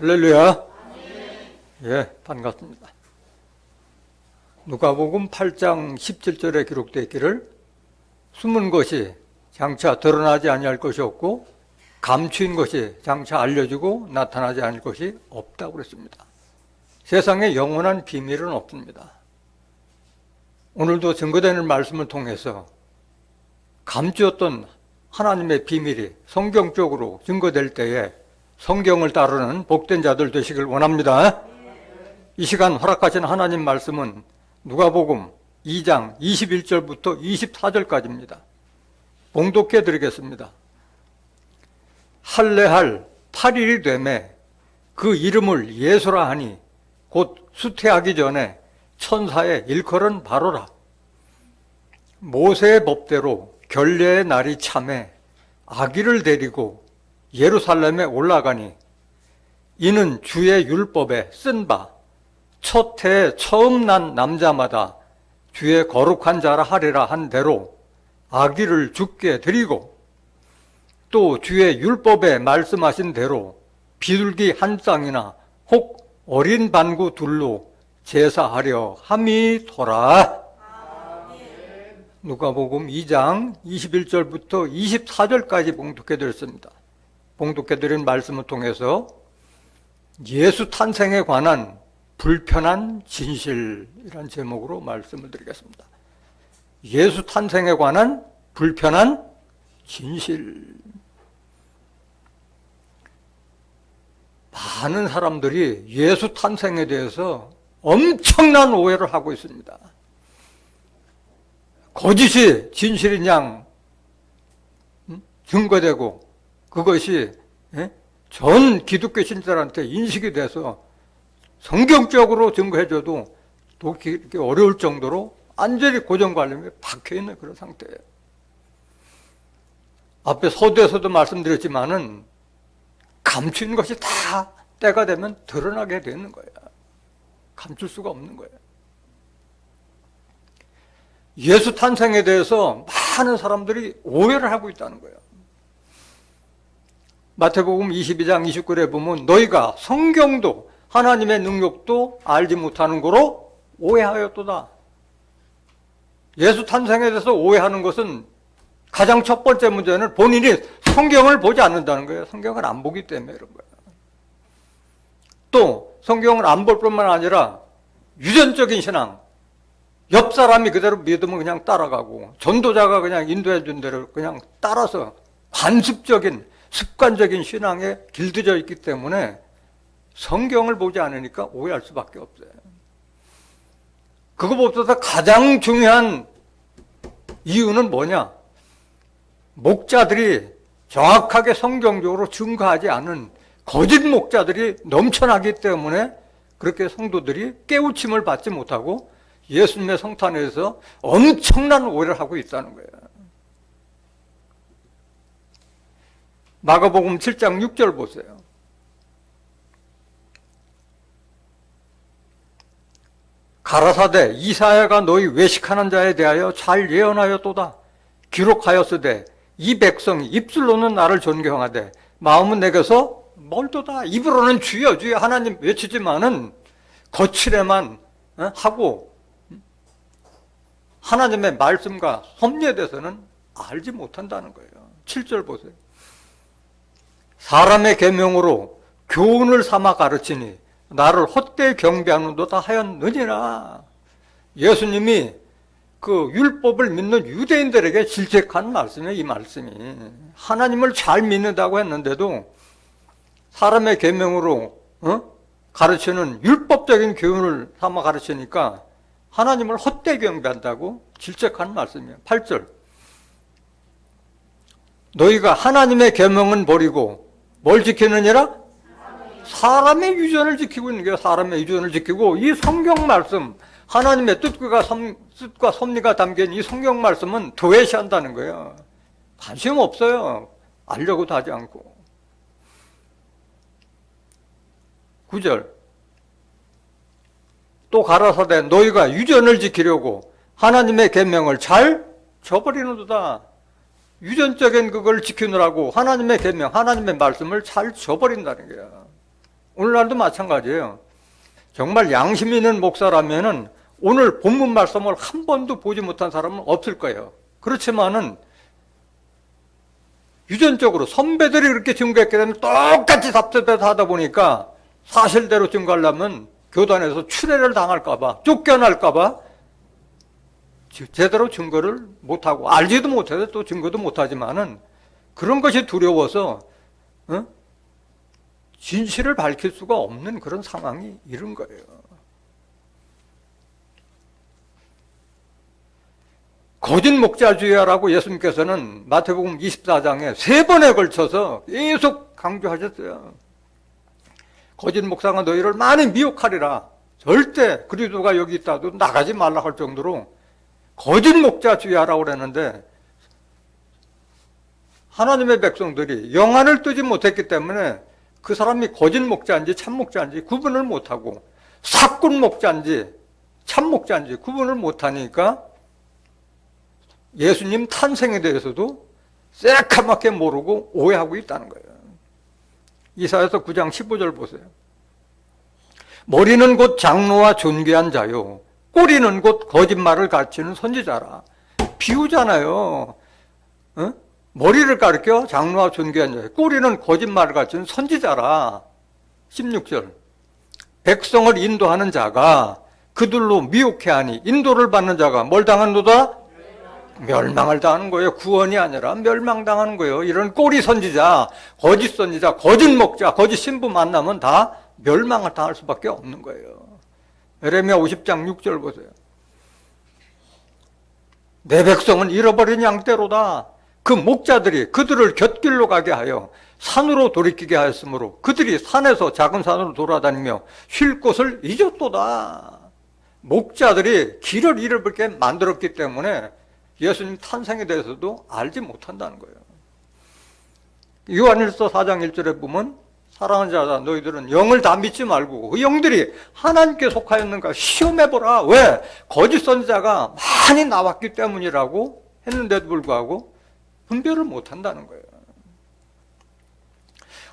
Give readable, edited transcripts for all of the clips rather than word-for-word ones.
할렐루야. 예, 반갑습니다. 누가복음 8장 17절에 기록되어 있기를 숨은 것이 장차 드러나지 아니할 것이 없고 감추인 것이 장차 알려지고 나타나지 않을 것이 없다고 그랬습니다. 세상에 영원한 비밀은 없습니다. 오늘도 증거되는 말씀을 통해서 감추었던 하나님의 비밀이 성경적으로 증거될 때에 성경을 따르는 복된 자들 되시길 원합니다. 이 시간 허락하신 하나님 말씀은 누가복음 2장 21절부터 24절까지입니다. 봉독해 드리겠습니다. 할례할 8일이 되매 그 이름을 예수라 하니 곧 수태하기 전에 천사의 일컬은 바로라. 모세의 법대로 결례의 날이 참에 아기를 데리고 예루살렘에 올라가니 이는 주의 율법에 쓴 바 첫 해에 처음 난 남자마다 주의 거룩한 자라 하리라 한 대로 아기를 주께 드리고 또 주의 율법에 말씀하신 대로 비둘기 한 쌍이나 혹 어린 반구 둘로 제사하려 함이더라. 누가복음 2장 21절부터 24절까지 봉독해 드렸습니다. 봉독해 드린 말씀을 통해서 예수 탄생에 관한 불편한 진실이라는 제목으로 말씀을 드리겠습니다. 예수 탄생에 관한 불편한 진실. 많은 사람들이 예수 탄생에 대해서 엄청난 오해를 하고 있습니다. 거짓이 진실인 양 증거되고 그것이 전 기독교 신자들한테 인식이 돼서 성경적으로 증거해줘도 또 이렇게 어려울 정도로 완전히 고정관념에 박혀있는 그런 상태예요. 앞에 서두에서도 말씀드렸지만은 감추는 것이 다 때가 되면 드러나게 되는 거예요. 감출 수가 없는 거예요. 예수 탄생에 대해서 많은 사람들이 오해를 하고 있다는 거예요. 마태복음 22장 29절에 보면 너희가 성경도 하나님의 능력도 알지 못하는 거로 오해하였도다. 예수 탄생에 대해서 오해하는 것은 가장 첫 번째 문제는 본인이 성경을 보지 않는다는 거예요. 성경을 안 보기 때문에 그런 거예요. 또 성경을 안 볼 뿐만 아니라 유전적인 신앙, 옆 사람이 그대로 믿으면 그냥 따라가고 전도자가 그냥 인도해 준 대로 그냥 따라서 관습적인 습관적인 신앙에 길들여 있기 때문에 성경을 보지 않으니까 오해할 수밖에 없어요. 그것보다 가장 중요한 이유는 뭐냐? 목자들이 정확하게 성경적으로 증거하지 않은 거짓 목자들이 넘쳐나기 때문에 그렇게 성도들이 깨우침을 받지 못하고 예수님의 성탄에서 엄청난 오해를 하고 있다는 거예요. 마가복음 7장 6절 보세요. 가라사대 이사야가 너희 외식하는 자에 대하여 잘 예언하였도다. 기록하였으되 이 백성이 입술로는 나를 존경하되 마음은 내게서 멀도다. 입으로는 주여 주여 하나님 외치지만은 거칠에만 하고 하나님의 말씀과 섭리에 대해서는 알지 못한다는 거예요. 7절 보세요. 사람의 계명으로 교훈을 삼아 가르치니 나를 헛되이 경배하는도다 하였느니라. 예수님이 그 율법을 믿는 유대인들에게 질책한 말씀이에요. 이 말씀이 하나님을 잘 믿는다고 했는데도 사람의 계명으로 가르치는 율법적인 교훈을 삼아 가르치니까 하나님을 헛되이 경배한다고 질책한 말씀이에요. 8절. 너희가 하나님의 계명은 버리고 뭘 지키느니라? 사람의 유전을 지키고 있는 거예요. 사람의 유전을 지키고 이 성경 말씀, 하나님의 뜻과 섭리가 담긴 이 성경 말씀은 도외시한다는 거예요. 관심 없어요. 알려고도 하지 않고. 9절. 또 가라사대 너희가 유전을 지키려고 하나님의 계명을 잘 저버리는도다. 유전적인 그걸 지키느라고 하나님의 계명, 하나님의 말씀을 잘 저버린다는 거야. 오늘날도 마찬가지예요. 정말 양심 있는 목사라면은 오늘 본문 말씀을 한 번도 보지 못한 사람은 없을 거예요. 그렇지만은 유전적으로 선배들이 그렇게 증거했기 때문에 똑같이 답답해서 하다 보니까 사실대로 증거하려면 교단에서 추례를 당할까봐, 쫓겨날까봐 제대로 증거를 못하고, 알지도 못해서 또 증거도 못하지만은 그런 것이 두려워서 진실을 밝힐 수가 없는 그런 상황이 이른 거예요. 거짓 목자주의라고 예수님께서는 마태복음 24장에 3번에 걸쳐서 계속 강조하셨어요. 거짓 목사가 너희를 많이 미혹하리라. 절대 그리스도가 여기 있다도 나가지 말라 할 정도로 거짓 목자주의라고 그랬는데, 하나님의 백성들이 영안을 뜨지 못했기 때문에 그 사람이 거짓 목자인지 참 목자인지 구분을 못하고, 사꾼 목자인지 참 목자인지 구분을 못하니까 예수님 탄생에 대해서도 새카맣게 모르고 오해하고 있다는 거예요. 이사야서 9장 15절 보세요. 머리는 곧 장로와 존귀한 자요, 꼬리는 곧 거짓말을 가르치는 선지자라. 비유잖아요. 머리를 가르쳐 장로와 존귀한 자, 꼬리는 거짓말을 가르치는 선지자라. 16절. 백성을 인도하는 자가 그들로 미혹해 하니 인도를 받는 자가 뭘 당하는도다? 멸망을 당하는 거예요. 구원이 아니라 멸망당하는 거예요. 이런 꼬리 선지자, 거짓 선지자, 거짓 목자, 거짓 신부 만나면 다 멸망을 당할 수밖에 없는 거예요. 예레미야 50장 6절 보세요. 내 백성은 잃어버린 양떼로다. 그 목자들이 그들을 곁길로 가게 하여 산으로 돌이키게 하였으므로 그들이 산에서 작은 산으로 돌아다니며 쉴 곳을 잊었도다. 목자들이 길을 잃어버리게 만들었기 때문에 예수님 탄생에 대해서도 알지 못한다는 거예요. 요한일서 4장 1절에 보면 사랑하는 자다 너희들은 영을 다 믿지 말고 그 영들이 하나님께 속하였는가 시험해보라. 왜? 거짓 선지자가 많이 나왔기 때문이라고 했는데도 불구하고 분별을 못한다는 거예요.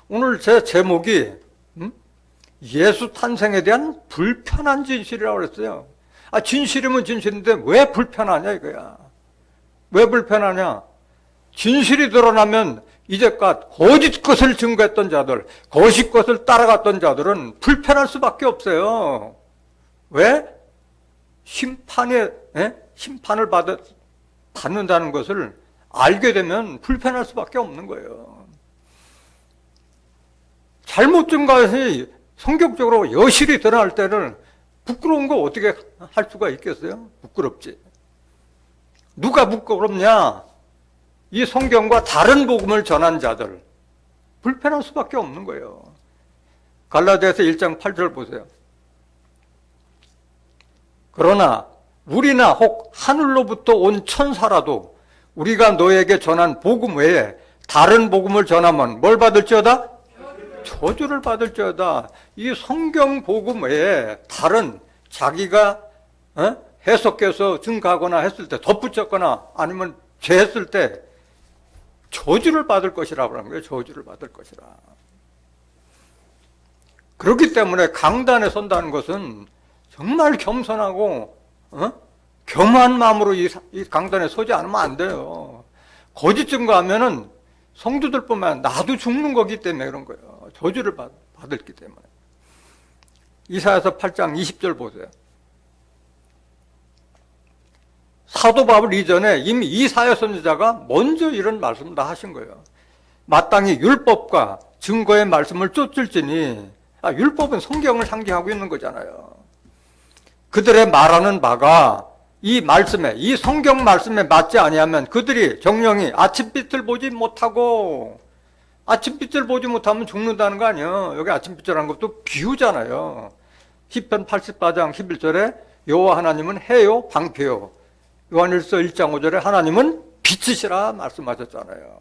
오늘 제 제목이 예수 탄생에 대한 불편한 진실이라고 그랬어요. 진실이면 진실인데 왜 불편하냐 이거야. 왜 불편하냐? 진실이 드러나면 이제껏 거짓 것을 증거했던 자들, 거짓 것을 따라갔던 자들은 불편할 수밖에 없어요. 왜? 심판을 받는다는 것을 알게 되면 불편할 수밖에 없는 거예요. 잘못 증거해서 성격적으로 여실히 드러날 때는 부끄러운 거 어떻게 할 수가 있겠어요? 부끄럽지. 누가 부끄럽냐? 이 성경과 다른 복음을 전한 자들. 불편할 수밖에 없는 거예요. 갈라디아서 1장 8절 보세요. 그러나 우리나 혹 하늘로부터 온 천사라도 우리가 너에게 전한 복음 외에 다른 복음을 전하면 뭘 받을지어다? 저주를 받을지어다. 이 성경 복음 외에 다른 자기가 해석해서 증가하거나 했을 때, 덧붙였거나 아니면 죄했을 때 저주를 받을 것이라고 하는 거예요. 저주를 받을 것이라. 그렇기 때문에 강단에 선다는 것은 정말 겸손하고 겸한 마음으로 이 강단에 서지 않으면 안 돼요. 거짓 증거하면은 성도들뿐만 아니라 나도 죽는 거기 때문에 그런 거예요. 저주를 받았기 때문에. 이사야서 8장 20절 보세요. 사도 바울 이전에 이미 이사야 선지자가 먼저 이런 말씀을 다 하신 거예요. 마땅히 율법과 증거의 말씀을 쫓을지니, 율법은 성경을 상징하고 있는 거잖아요. 그들의 말하는 바가 이 말씀에, 이 성경 말씀에 맞지 아니하면 그들이 정령이 아침빛을 보지 못하고, 아침빛을 보지 못하면 죽는다는 거 아니에요. 여기 아침빛이라는 것도 비유잖아요. 시편 84장 11절에 여호와 하나님은 해요 방패요. 요한일서 1장 5절에 하나님은 빛이시라 말씀하셨잖아요.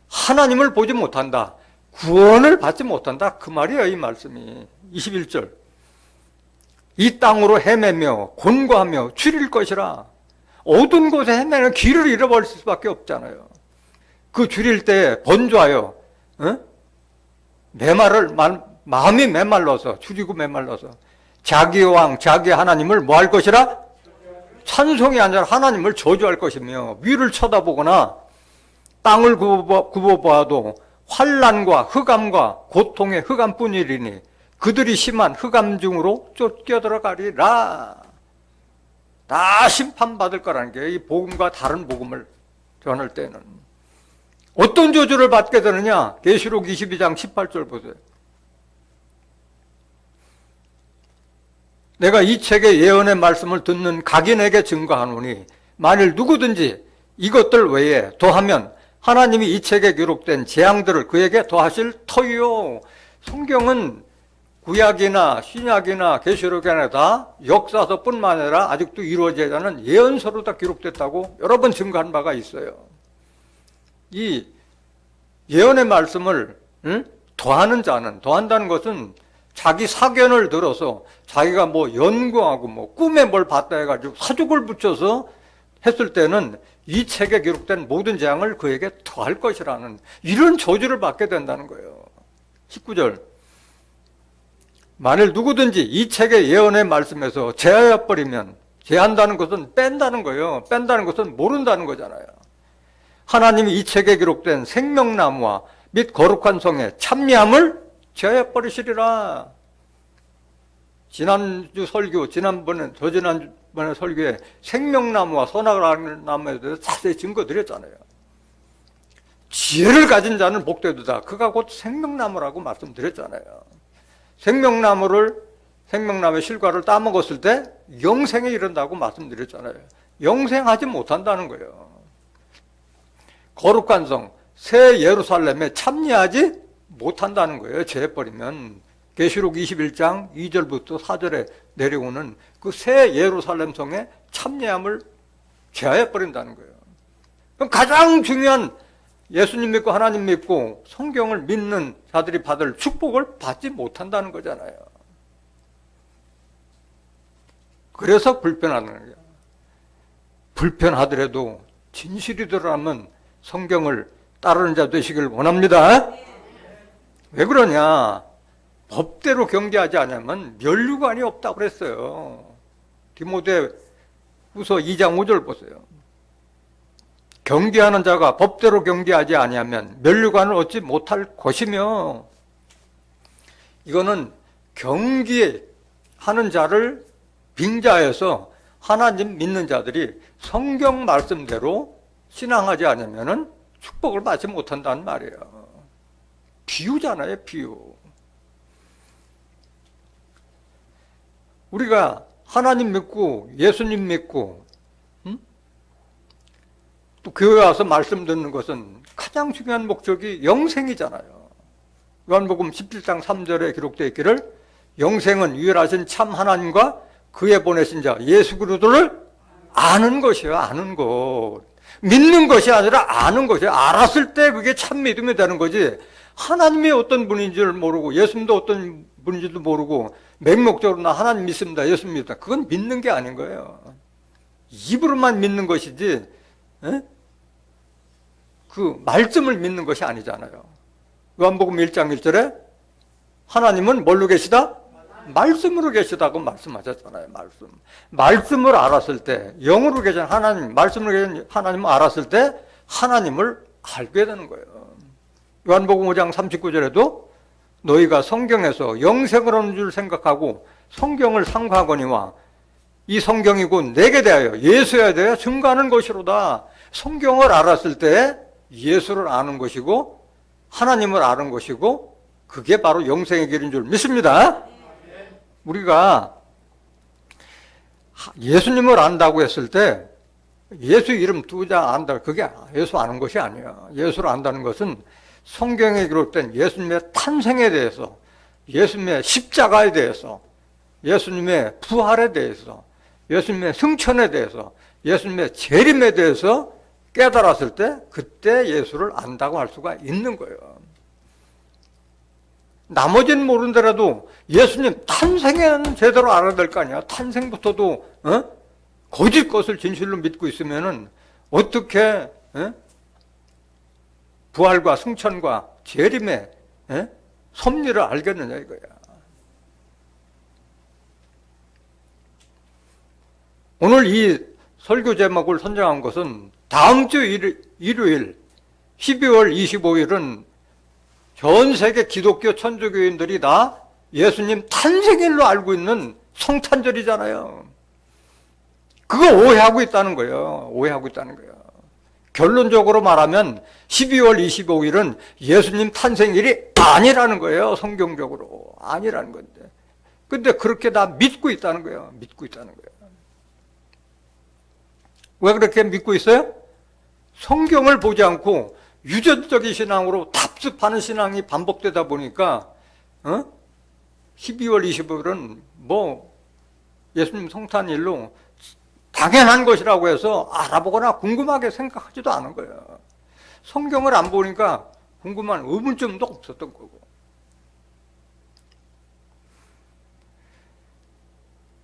하나님을 보지 못한다. 구원을 받지 못한다. 그 말이에요, 이 말씀이. 21절. 이 땅으로 헤매며 곤고하며 추릴 것이라. 어두운 곳에 헤매는 길을 잃어버릴 수밖에 없잖아요. 그 추릴 때 번조하여 메마를 마음이 메말라서, 줄이고 메말라서 자기 왕, 자기 하나님을 뭐 할 것이라? 찬송이 아니라 하나님을 저주할 것이며, 위를 쳐다보거나 땅을 굽어보아도 환난과 흑암과 고통의 흑암뿐이리니 그들이 심한 흑암 중으로 쫓겨들어가리라. 다 심판받을 거라는 게, 이 복음과 다른 복음을 전할 때는 어떤 저주를 받게 되느냐? 계시록 22장 18절 보세요. 내가 이 책의 예언의 말씀을 듣는 각인에게 증거하노니 만일 누구든지 이것들 외에 더하면 하나님이 이 책에 기록된 재앙들을 그에게 더하실 터이요. 성경은 구약이나 신약이나 계시록이나 다 역사서뿐만 아니라 아직도 이루어지지 않은 예언서로 다 기록됐다고 여러 번 증거한 바가 있어요. 이 예언의 말씀을 더한다는 것은 자기 사견을 들어서 자기가 뭐 연구하고 뭐 꿈에 뭘 봤다 해가지고 사족을 붙여서 했을 때는 이 책에 기록된 모든 재앙을 그에게 더할 것이라는 이런 저주를 받게 된다는 거예요. 19절. 만일 누구든지 이 책의 예언의 말씀에서 제하여버리면, 제한다는 것은 뺀다는 거예요. 뺀다는 것은 모른다는 거잖아요. 하나님이 이 책에 기록된 생명나무와 및 거룩한 성의 참미함을 제하여버리시리라. 지난주 설교, 저지난번에 설교에 생명나무와 선악을 나무에 대해서 자세히 증거드렸잖아요. 지혜를 가진 자는 복되도다. 그가 곧 생명나무라고 말씀드렸잖아요. 생명나무의 실과를 따먹었을 때 영생에 이른다고 말씀드렸잖아요. 영생하지 못한다는 거예요. 거룩한 성, 새 예루살렘에 참여하지 못한다는 거예요. 제해버리면. 계시록 21장 2절부터 4절에 내려오는 그 새 예루살렘 성에 참여함을 제하해버린다는 거예요. 그럼 가장 중요한 예수님 믿고 하나님 믿고 성경을 믿는 자들이 받을 축복을 받지 못한다는 거잖아요. 그래서 불편하다는 거예요. 불편하더라도 진실이더라면 성경을 따르는 자 되시길 원합니다. 왜 그러냐? 법대로 경계하지 않으면 면류관이 없다고 그랬어요. 디모데 후서 2장 5절 보세요. 경계하는 자가 법대로 경계하지 아니하면 면류관을 얻지 못할 것이며, 이거는 경계하는 자를 빙자해서 하나님 믿는 자들이 성경 말씀대로 신앙하지 않으면 축복을 받지 못한다는 말이에요. 비유잖아요, 비유. 우리가 하나님 믿고 예수님 믿고 또 교회 와서 말씀 듣는 것은 가장 중요한 목적이 영생이잖아요. 요한복음 17장 3절에 기록되어 있기를 영생은 유일하신 참 하나님과 그의 보내신 자 예수 그리스도를 아는 것이에요. 아는 것. 믿는 것이 아니라 아는 것이에요. 알았을 때 그게 참 믿음이 되는 거지. 하나님이 어떤 분인지를 모르고 예수님도 어떤 분인지도 모르고 맹목적으로 나 하나님 믿습니다, 예수 믿습니다. 그건 믿는 게 아닌 거예요. 입으로만 믿는 것이지 그 말씀을 믿는 것이 아니잖아요. 요한복음 1장 1절에 하나님은 뭘로 계시다? 말씀으로 계시다고 말씀하셨잖아요. 말씀을 알았을 때, 영으로 계신 하나님, 말씀으로 계신 하나님을 알았을 때 하나님을 알게 되는 거예요. 요한복음 5장 39절에도 너희가 성경에서 영생을 얻는 줄 생각하고 성경을 상고하거니와 이 성경이 곧 내게 대하여 예수에 대하여 증거하는 것이로다. 성경을 알았을 때 예수를 아는 것이고 하나님을 아는 것이고 그게 바로 영생의 길인 줄 믿습니다. 우리가 예수님을 안다고 했을 때 예수 이름 두자 안다, 그게 예수 아는 것이 아니에요. 예수를 안다는 것은 성경에 기록된 예수님의 탄생에 대해서, 예수님의 십자가에 대해서, 예수님의 부활에 대해서, 예수님의 승천에 대해서, 예수님의 재림에 대해서 깨달았을 때 그때 예수를 안다고 할 수가 있는 거예요. 나머지는 모른더라도 예수님 탄생에는 제대로 알아야 될 거 아니야. 탄생부터도 거짓 것을 진실로 믿고 있으면은 어떻게 부활과 승천과 재림에 섭리를 알겠느냐 이거야. 오늘 이 설교 제목을 선정한 것은 다음 주 일요일 12월 25일은 전 세계 기독교 천주교인들이 다 예수님 탄생일로 알고 있는 성탄절이잖아요. 그거 오해하고 있다는 거예요. 오해하고 있다는 거예요. 결론적으로 말하면 12월 25일은 예수님 탄생일이 아니라는 거예요. 성경적으로. 아니라는 건데. 근데 그렇게 다 믿고 있다는 거예요. 믿고 있다는 거예요. 왜 그렇게 믿고 있어요? 성경을 보지 않고 유전적인 신앙으로 답습하는 신앙이 반복되다 보니까 12월 25일은 뭐 예수님 성탄일로 당연한 것이라고 해서 알아보거나 궁금하게 생각하지도 않은 거예요. 성경을 안 보니까 궁금한 의문점도 없었던 거고.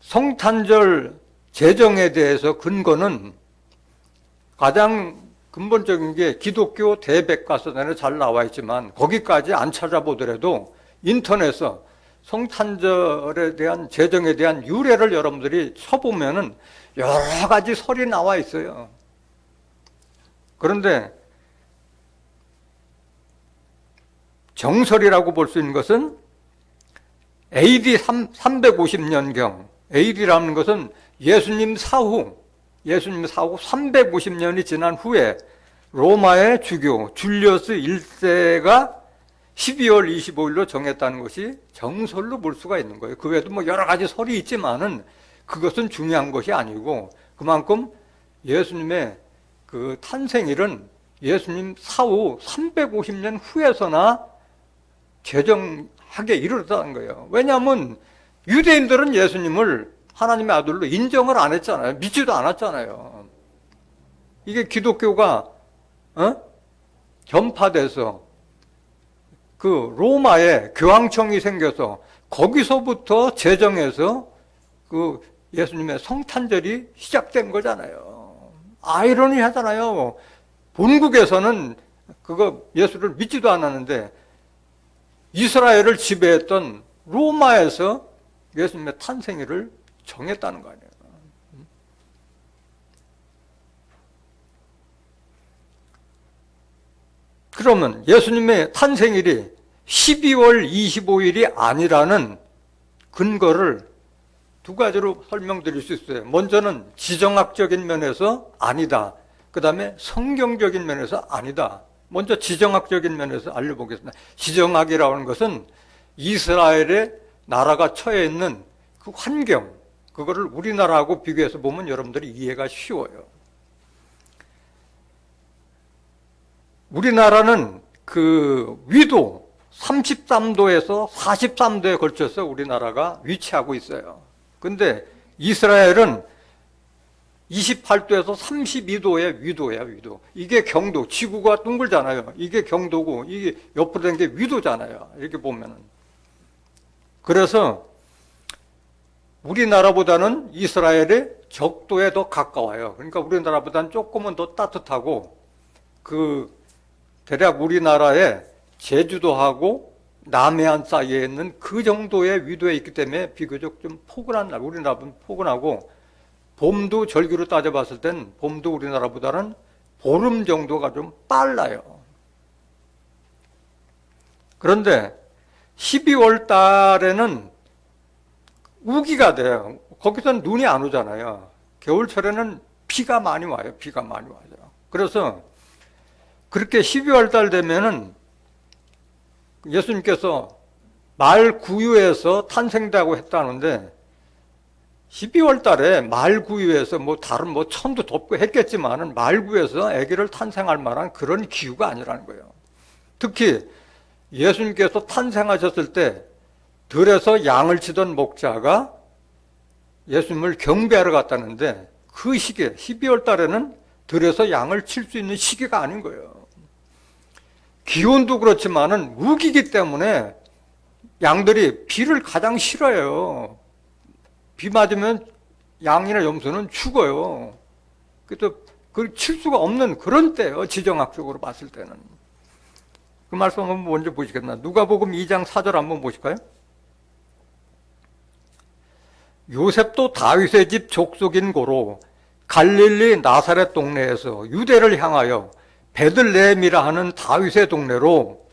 성탄절 제정에 대해서 근거는 가장 근본적인 게 기독교 대백과서단에 잘 나와 있지만 거기까지 안 찾아보더라도 인터넷에서 성탄절에 대한 제정에 대한 유래를 여러분들이 쳐보면은 여러 가지 설이 나와 있어요. 그런데 정설이라고 볼 수 있는 것은 AD 350년경, AD라는 것은 예수님 사후 350년이 지난 후에 로마의 주교 줄리어스 1세가 12월 25일로 정했다는 것이 정설로 볼 수가 있는 거예요. 그 외에도 뭐 여러 가지 설이 있지만은 그것은 중요한 것이 아니고 그만큼 예수님의 그 탄생일은 예수님 사후 350년 후에서나 제정하게 이르렀다는 거예요. 왜냐하면 유대인들은 예수님을 하나님의 아들로 인정을 안 했잖아요. 믿지도 않았잖아요. 이게 기독교가 전파돼서 그 로마에 교황청이 생겨서 거기서부터 제정해서 그 예수님의 성탄절이 시작된 거잖아요. 아이러니하잖아요. 본국에서는 그거 예수를 믿지도 않았는데 이스라엘을 지배했던 로마에서 예수님의 탄생일을 정했다는 거 아니에요. 그러면 예수님의 탄생일이 12월 25일이 아니라는 근거를 두 가지로 설명드릴 수 있어요. 먼저는 지정학적인 면에서 아니다. 그 다음에 성경적인 면에서 아니다. 먼저 지정학적인 면에서 알려보겠습니다. 지정학이라고 하는 것은 이스라엘의 나라가 처해 있는 그 환경, 그거를 우리나라하고 비교해서 보면 여러분들이 이해가 쉬워요. 우리나라는 그 위도 33도에서 43도에 걸쳐서 우리나라가 위치하고 있어요. 근데 이스라엘은 28도에서 32도의 위도야, 위도. 이게 경도, 지구가 둥글잖아요. 이게 경도고, 이게 옆으로 된 게 위도잖아요. 이렇게 보면은. 그래서 우리나라보다는 이스라엘의 적도에 더 가까워요. 그러니까 우리나라보다는 조금은 더 따뜻하고, 대략 우리나라의 제주도하고 남해안 사이에 있는 그 정도의 위도에 있기 때문에 비교적 좀 포근한 날, 우리나라는 포근하고, 봄도 절기로 따져봤을 땐 봄도 우리나라보다는 보름 정도가 좀 빨라요. 그런데 12월 달에는 우기가 돼요. 거기서는 눈이 안 오잖아요. 겨울철에는 비가 많이 와요. 비가 많이 와요. 그래서 그렇게 12월 달 되면은 예수님께서 말 구유에서 탄생되고 했다는데 12월 달에 말구유에서 다른 천도 덮고 했겠지만은 말구에서 아기를 탄생할 만한 그런 기후가 아니라는 거예요. 특히 예수님께서 탄생하셨을 때 들에서 양을 치던 목자가 예수님을 경배하러 갔다는데 그 시기에 12월 달에는 들에서 양을 칠 수 있는 시기가 아닌 거예요. 기온도 그렇지만은 우기기 때문에 양들이 비를 가장 싫어해요. 비 맞으면 양이나 염소는 죽어요. 그래서 칠 수가 없는 그런 때예요. 지정학적으로 봤을 때는. 그 말씀 한번 먼저 보시겠나? 누가복음 2장 4절 한번 보실까요? 요셉도 다윗의 집 족속인 고로 갈릴리 나사렛 동네에서 유대를 향하여 베들레헴이라 하는 다윗의 동네로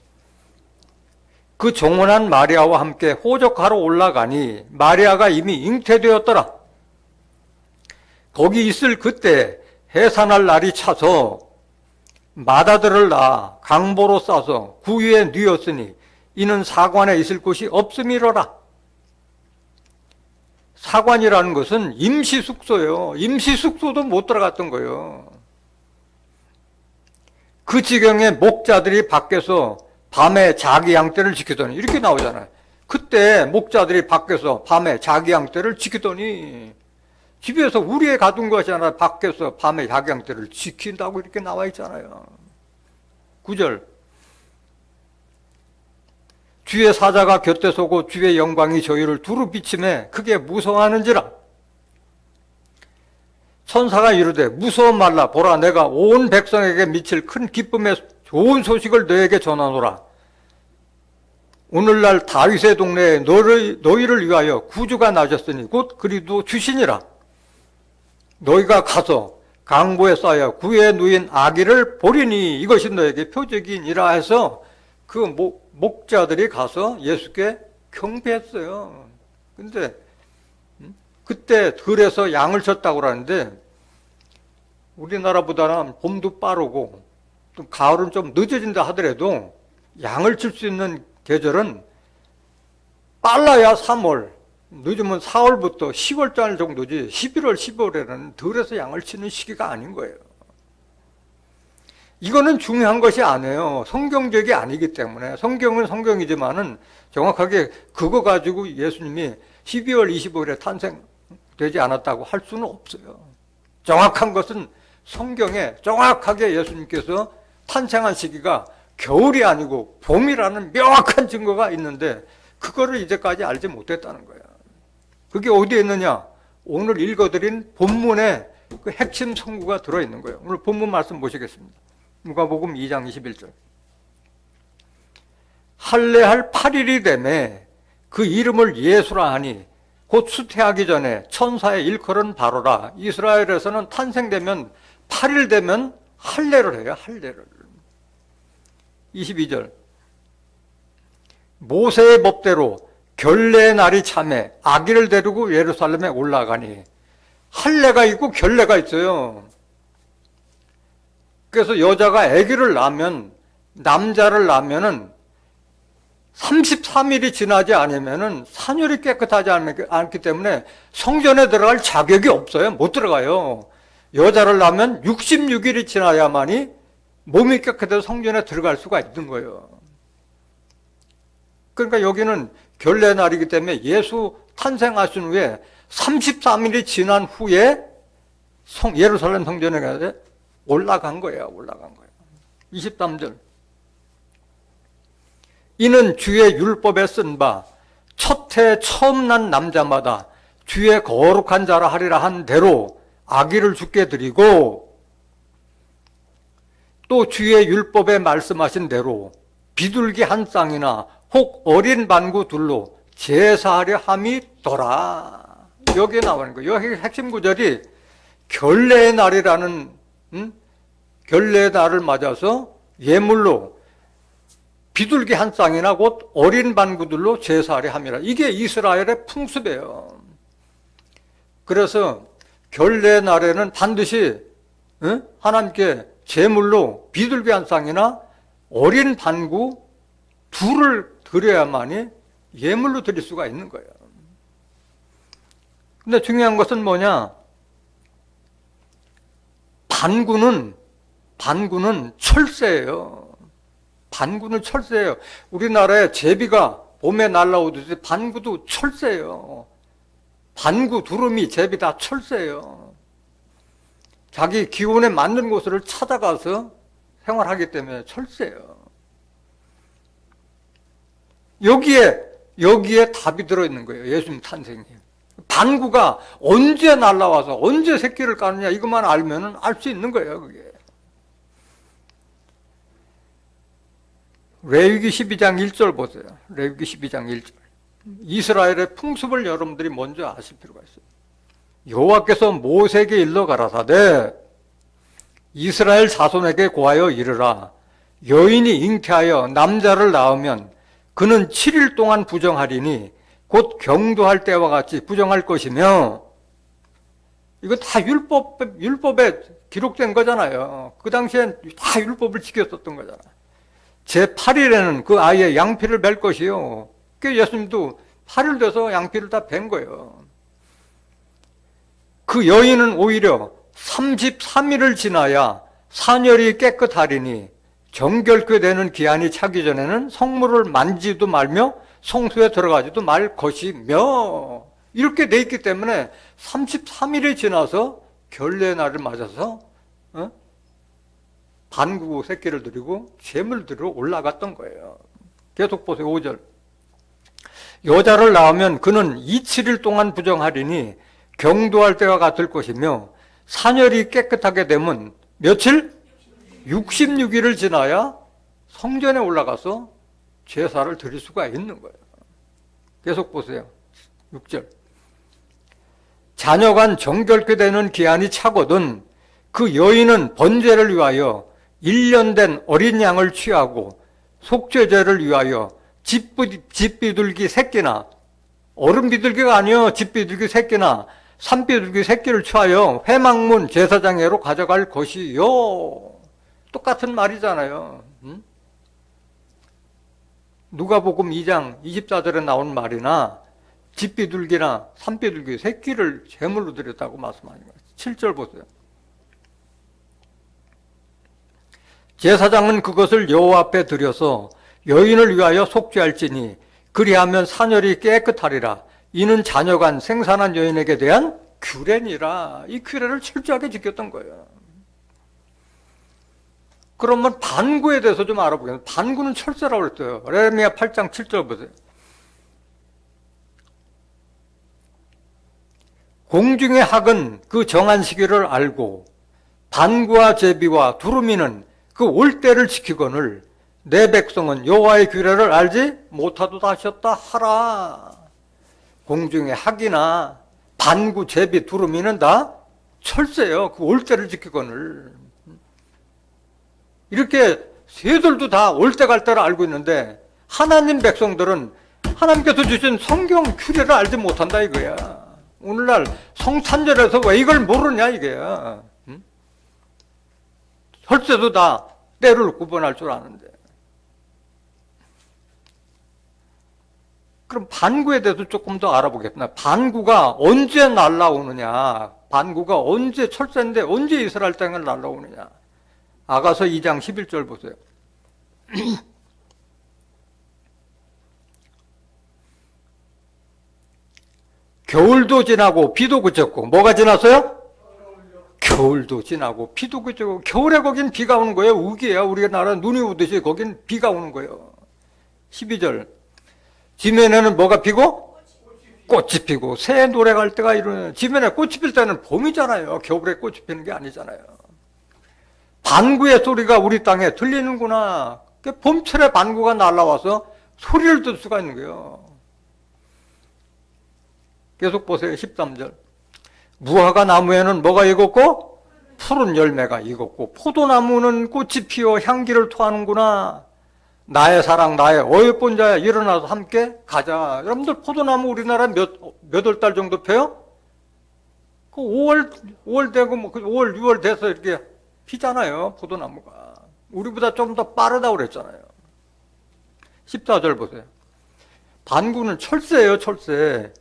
그 종혼한 마리아와 함께 호적하러 올라가니 마리아가 이미 잉태되었더라. 거기 있을 그때 해산할 날이 차서 마다들을 낳아 강보로 싸서 구유에 뉘었으니 이는 사관에 있을 곳이 없음이로라. 사관이라는 것은 임시숙소예요. 임시숙소도 못 들어갔던 거예요. 그 지경에 목자들이 밖에서 밤에 자기 양떼를 지키더니 이렇게 나오잖아요. 그때 목자들이 밖에서 밤에 자기 양떼를 지키더니 집에서 우리에 가둔 것이 아니라 밖에서 밤에 자기 양떼를 지킨다고 이렇게 나와 있잖아요. 9절 주의 사자가 곁에 서고 주의 영광이 저희를 두루 비침에 크게 무서워하는지라. 천사가 이르되 무서워 말라. 보라 내가 온 백성에게 미칠 큰 기쁨의 좋은 소식을 너에게 전하노라. 오늘날 다윗의 동네에 너희를 위하여 구주가 나셨으니 곧 그리도 주시니라. 너희가 가서 강보에 쌓여 구에 누인 아기를 보리니 이것이 너에게 표적이니라 해서 그 목자들이 가서 예수께 경배했어요. 근데 그때 들에서 양을 쳤다고 그러는데 우리나라보다는 봄도 빠르고 또 가을은 좀 늦어진다 하더라도 양을 칠 수 있는 계절은 빨라야 3월, 늦으면 4월부터 10월달 정도지 11월, 12월에는 들에서 양을 치는 시기가 아닌 거예요. 이거는 중요한 것이 아니에요. 성경적이 아니기 때문에. 성경은 성경이지만은 정확하게 그거 가지고 예수님이 12월, 25일에 탄생되지 않았다고 할 수는 없어요. 정확한 것은 성경에 정확하게 예수님께서 탄생한 시기가 겨울이 아니고 봄이라는 명확한 증거가 있는데 그거를 이제까지 알지 못했다는 거예요. 그게 어디에 있느냐? 오늘 읽어드린 본문에 그 핵심 성구가 들어있는 거예요. 오늘 본문 말씀 보시겠습니다. 누가복음 2장 21절. 할례할 8일이 되매 그 이름을 예수라 하니 곧 수태하기 전에 천사의 일컬은 바로라. 이스라엘에서는 탄생되면 8일 되면 할례를 해요. 할례를. 22절. 모세의 법대로 결례의 날이 참에 아기를 데리고 예루살렘에 올라가니 할례가 있고 결례가 있어요. 그래서 여자가 아기를 낳으면 남자를 낳으면은 33일이 지나지 않으면은 산열이 깨끗하지 않기 때문에 성전에 들어갈 자격이 없어요. 못 들어가요. 여자를 낳으면 66일이 지나야만이 몸이 깨끗해서 성전에 들어갈 수가 있는 거예요. 그러니까 여기는 결례 날이기 때문에 예수 탄생하신 후에 33일이 지난 후에 예루살렘 성전에 올라간 거예요. 올라간 거예요. 23절. 이는 주의 율법에 쓴 바 첫 해 처음 난 남자마다 주의 거룩한 자라 하리라 한 대로 아기를 주께 드리고 또 주의 율법에 말씀하신 대로 비둘기 한 쌍이나 혹 어린 반구 둘로 제사하려 함이더라. 여기에 나오는 거예요. 여기 핵심 구절이 결례의 날이라는 결례의 날을 맞아서 예물로 비둘기 한 쌍이나 곧 어린 반구들로 제사하려 함이라. 이게 이스라엘의 풍습이에요. 그래서 결례의 날에는 반드시 하나님께 제물로 비둘기 한 쌍이나 어린 반구 둘을 드려야만이 예물로 드릴 수가 있는 거예요. 근데 중요한 것은 뭐냐? 반구는 철새예요. 반구는 철새예요. 우리나라에 제비가 봄에 날아오듯이 반구도 철새예요. 반구, 두루미, 제비 다 철새예요. 자기 기온에 맞는 곳을 찾아가서 생활하기 때문에 철새예요. 여기에 답이 들어있는 거예요. 예수님 탄생이. 반구가 언제 날아와서 언제 새끼를 까느냐 이것만 알면은 알 수 있는 거예요. 그게. 레위기 12장 1절 보세요. 레위기 12장 1절. 이스라엘의 풍습을 여러분들이 먼저 아실 필요가 있어요. 여호와께서 모세에게 일러 가라사대 이스라엘 자손에게 고하여 이르라. 여인이 잉태하여 남자를 낳으면 그는 7일 동안 부정하리니 곧 경도할 때와 같이 부정할 것이며, 이거 다 율법에 기록된 거잖아요. 그 당시엔 다 율법을 지켰었던 거잖아요. 제8일에는 그 아이의 양피를 맬 것이요. 그 예수님도 8일 돼서 양피를 다 뵌 거예요. 그 여인은 오히려 33일을 지나야 사녀리 깨끗하리니 정결케 되는 기한이 차기 전에는 성물을 만지도 말며 성소에 들어가지도 말 것이며, 이렇게 돼 있기 때문에 33일이 지나서 결례의 날을 맞아서 반구 새끼를 드리고 제물 드리러 올라갔던 거예요. 계속 보세요. 5절. 여자를 낳으면 그는 27일 동안 부정하리니 경도할 때와 같을 것이며, 사녀리 깨끗하게 되면 며칠? 66일을 지나야 성전에 올라가서 제사를 드릴 수가 있는 거예요. 계속 보세요. 6절. 자녀간 정결케 되는 기한이 차거든 그 여인은 번제를 위하여 1년 된 어린 양을 취하고 속죄제를 위하여 집비둘기 새끼나, 어른 비둘기가 아니요, 집비둘기 새끼나 산비둘기 새끼를 취하여 회막문 제사장에로 가져갈 것이요. 똑같은 말이잖아요. 누가복음 2장 24절에 나온 말이나 집비둘기나 산비둘기 새끼를 제물로 드렸다고 말씀하는 거예요. 7절 보세요. 제사장은 그것을 여호와 앞에 드려서 여인을 위하여 속죄할지니 그리하면 사녀리 깨끗하리라. 이는 자녀간 생산한 여인에게 대한 규례니라. 이 규례를 철저하게 지켰던 거예요. 그러면 반구에 대해서 좀 알아보겠습니다. 반구는 철새라고 그랬어요. 레미야 8장 7절 보세요. 공중의 학은 그 정한 시기를 알고 반구와 제비와 두루미는 그 올 때를 지키거늘 내 백성은 여호와의 규례를 알지 못하도다 하셨다 하라. 공중의 학이나 반구, 제비, 두루미는 다 철새예요. 그 올 때를 지키거늘. 이렇게 새들도 다 올 때 갈 때를 알고 있는데 하나님 백성들은 하나님께서 주신 성경 규례를 알지 못한다 이거야. 오늘날 성탄절에서 왜 이걸 모르냐 이게야. 철새도 다 때를 구분할 줄 아는데. 그럼 반구에 대해서 조금 더 알아보겠습니다. 반구가 언제 날라오느냐, 반구가 언제, 철새인데 언제 이스라엘 땅에 날라오느냐. 아가서 2장 11절 보세요. 겨울도 지나고 비도 그쳤고, 뭐가 지났어요? 겨울도 지나고 비도 그치고. 겨울에 거긴 비가 오는 거예요. 우기예요. 우리나라 눈이 오듯이 거긴 비가 오는 거예요. 12절. 지면에는 뭐가 피고? 꽃이 피고. 새 노래 갈 때가 이러는. 지면에 꽃이 필 때는 봄이잖아요. 겨울에 꽃이 피는 게 아니잖아요. 반구의 소리가 우리 땅에 들리는구나. 봄철에 반구가 날라와서 소리를 들 수가 있는 거예요. 계속 보세요. 13절. 무화과 나무에는 뭐가 익었고? 푸른 열매가 익었고, 포도나무는 꽃이 피어 향기를 토하는구나. 나의 사랑, 나의 어여쁜 자야, 일어나서 함께 가자. 여러분들 포도나무 우리나라에 몇 월 달 정도 펴요? 그 5월 되고, 5월, 6월 돼서 이렇게 피잖아요, 포도나무가. 우리보다 좀 더 빠르다고 그랬잖아요. 14절 보세요. 반구는 철새예요, 철새.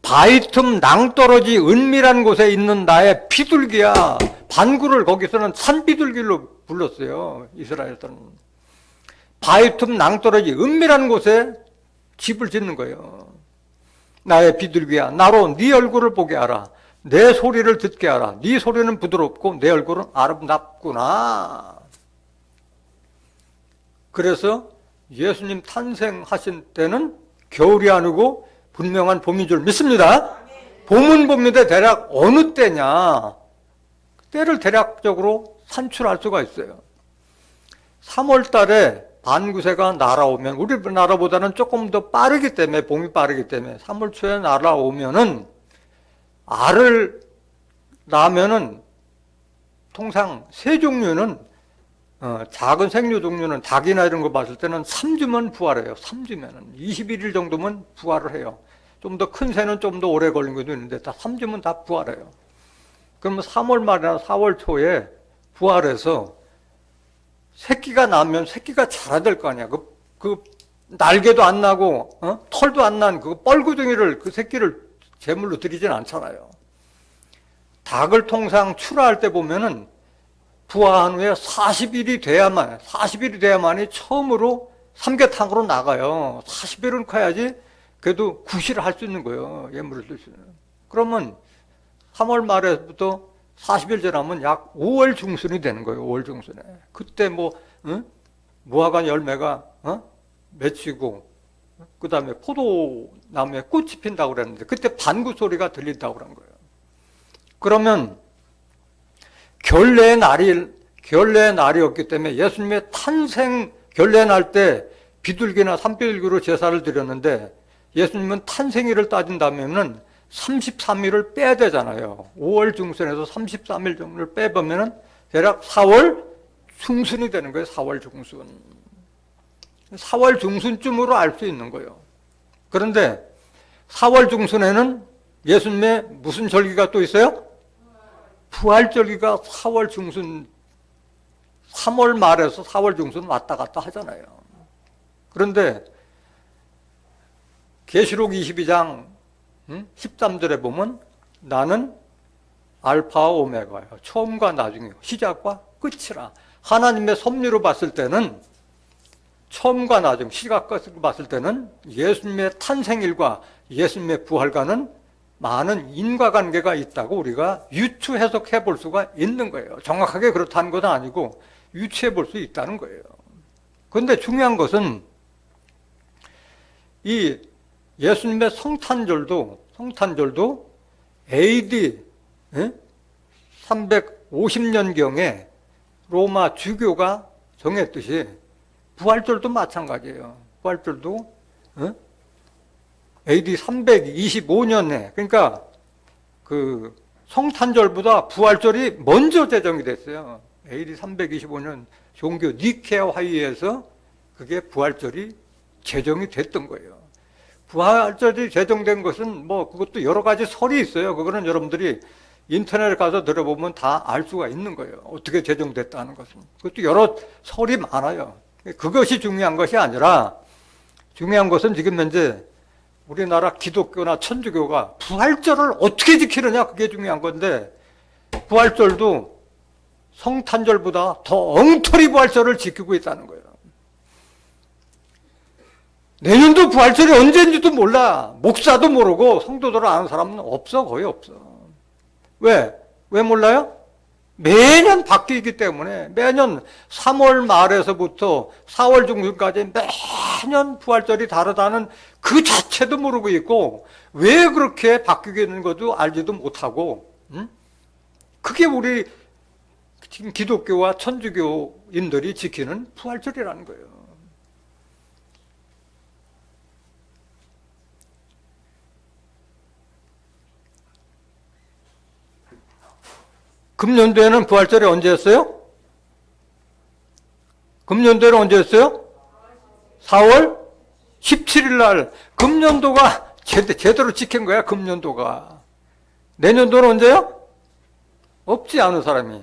바위 틈 낭떠러지 은밀한 곳에 있는 나의 비둘기야. 반구를 거기서는 산비둘기로 불렀어요, 이스라엘들은. 바위 틈 낭떠러지 은밀한 곳에 집을 짓는 거예요. 나의 비둘기야, 나로 네 얼굴을 보게 하라. 내 소리를 듣게 하라. 네 소리는 부드럽고 내 얼굴은 아름답구나. 그래서 예수님 탄생하신 때는 겨울이 아니고 분명한 봄인 줄 믿습니다. 봄은 봄인데 대략 어느 때냐, 때를 대략적으로 산출할 수가 있어요. 3월 달에 반구세가 날아오면, 우리나라보다는 조금 더 빠르기 때문에, 봄이 빠르기 때문에 3월 초에 날아오면은 알을 낳으면은 통상 새 종류는 작은 생류 종류는 닭이나 이런 거 봤을 때는 3주면 부활해요. 3주면은 21일 정도면 부활을 해요. 좀 더 큰 새는 좀 더 오래 걸린 것도 있는데 다 3주면 다 부활해요. 그러면 3월 말이나 4월 초에 부활해서 새끼가 나면 새끼가 자라야 될 거 아니야. 그 날개도 안 나고 털도 안 난 그 뻘구덩이를 그 새끼를 제물로 드리진 않잖아요. 닭을 통상 출하할 때 보면은 부화한 후에 40일이 돼야만이 처음으로 삼계탕으로 나가요. 40일은 커야지 그래도 구실을 할 수 있는 거예요. 예물을 들 수 있는. 그러면 3월 말에부터 40일 지나면 약 5월 중순이 되는 거예요. 5월 중순에. 그때 무화과 열매가 맺히고 그 다음에 포도나무에 꽃이 핀다고 그랬는데 그때 반구 소리가 들린다고 그런 거예요. 그러면 결례의 날이었기 때문에 예수님의 탄생 결례 날 때 비둘기나 산비둘기로 제사를 드렸는데 예수님은 탄생일을 따진다면은 33일을 빼야 되잖아요. 5월 중순에서 33일 정도를 빼보면은 대략 4월 중순이 되는 거예요. 4월 중순. 4월 중순쯤으로 알 수 있는 거예요. 그런데 4월 중순에는 예수님의 무슨 절기가 또 있어요? 부활절기가 4월 중순, 3월 말에서 4월 중순 왔다 갔다 하잖아요. 그런데 계시록 22장 13절에 보면 나는 알파와 오메가요. 처음과 나중이요. 시작과 끝이라. 하나님의 섭리로 봤을 때는 처음과 나중, 시작과 끝을 봤을 때는 예수님의 탄생일과 예수님의 부활과는 많은 인과관계가 있다고 우리가 유추 해석해 볼 수가 있는 거예요. 정확하게 그렇다는 것은 아니고 유추해 볼 수 있다는 거예요. 그런데 중요한 것은 이 예수님의 성탄절도 AD 350년경에 로마 주교가 정했듯이 부활절도 마찬가지예요. 부활절도 AD 325년에 그러니까 그 성탄절보다 부활절이 먼저 제정이 됐어요. AD 325년 종교 니케아 화의에서 그게 부활절이 제정이 됐던 거예요. 부활절이 제정된 것은 그것도 여러 가지 설이 있어요. 그거는 여러분들이 인터넷에 가서 들어보면 다 알 수가 있는 거예요. 어떻게 제정됐다는 것은. 그것도 여러 설이 많아요. 그것이 중요한 것이 아니라 중요한 것은 지금 현재 우리나라 기독교나 천주교가 부활절을 어떻게 지키느냐 그게 중요한 건데 부활절도 성탄절보다 더 엉터리 부활절을 지키고 있다는 거예요. 내년도 부활절이 언제인지도 몰라. 목사도 모르고 성도들을 아는 사람은 없어. 거의 없어. 왜? 왜 몰라요? 매년 바뀌기 때문에 매년 3월 말에서부터 4월 중순까지 매년 부활절이 다르다는 그 자체도 모르고 있고 왜 그렇게 바뀌게 되는 것도 알지도 못하고 그게 우리 지금 기독교와 천주교인들이 지키는 부활절이라는 거예요. 금년도에는 부활절이 언제였어요? 금년도에는 언제였어요? 4월 17일 날. 금년도가 제대로 지킨 거야, 금년도가. 내년도는 언제요? 없지 않은 사람이.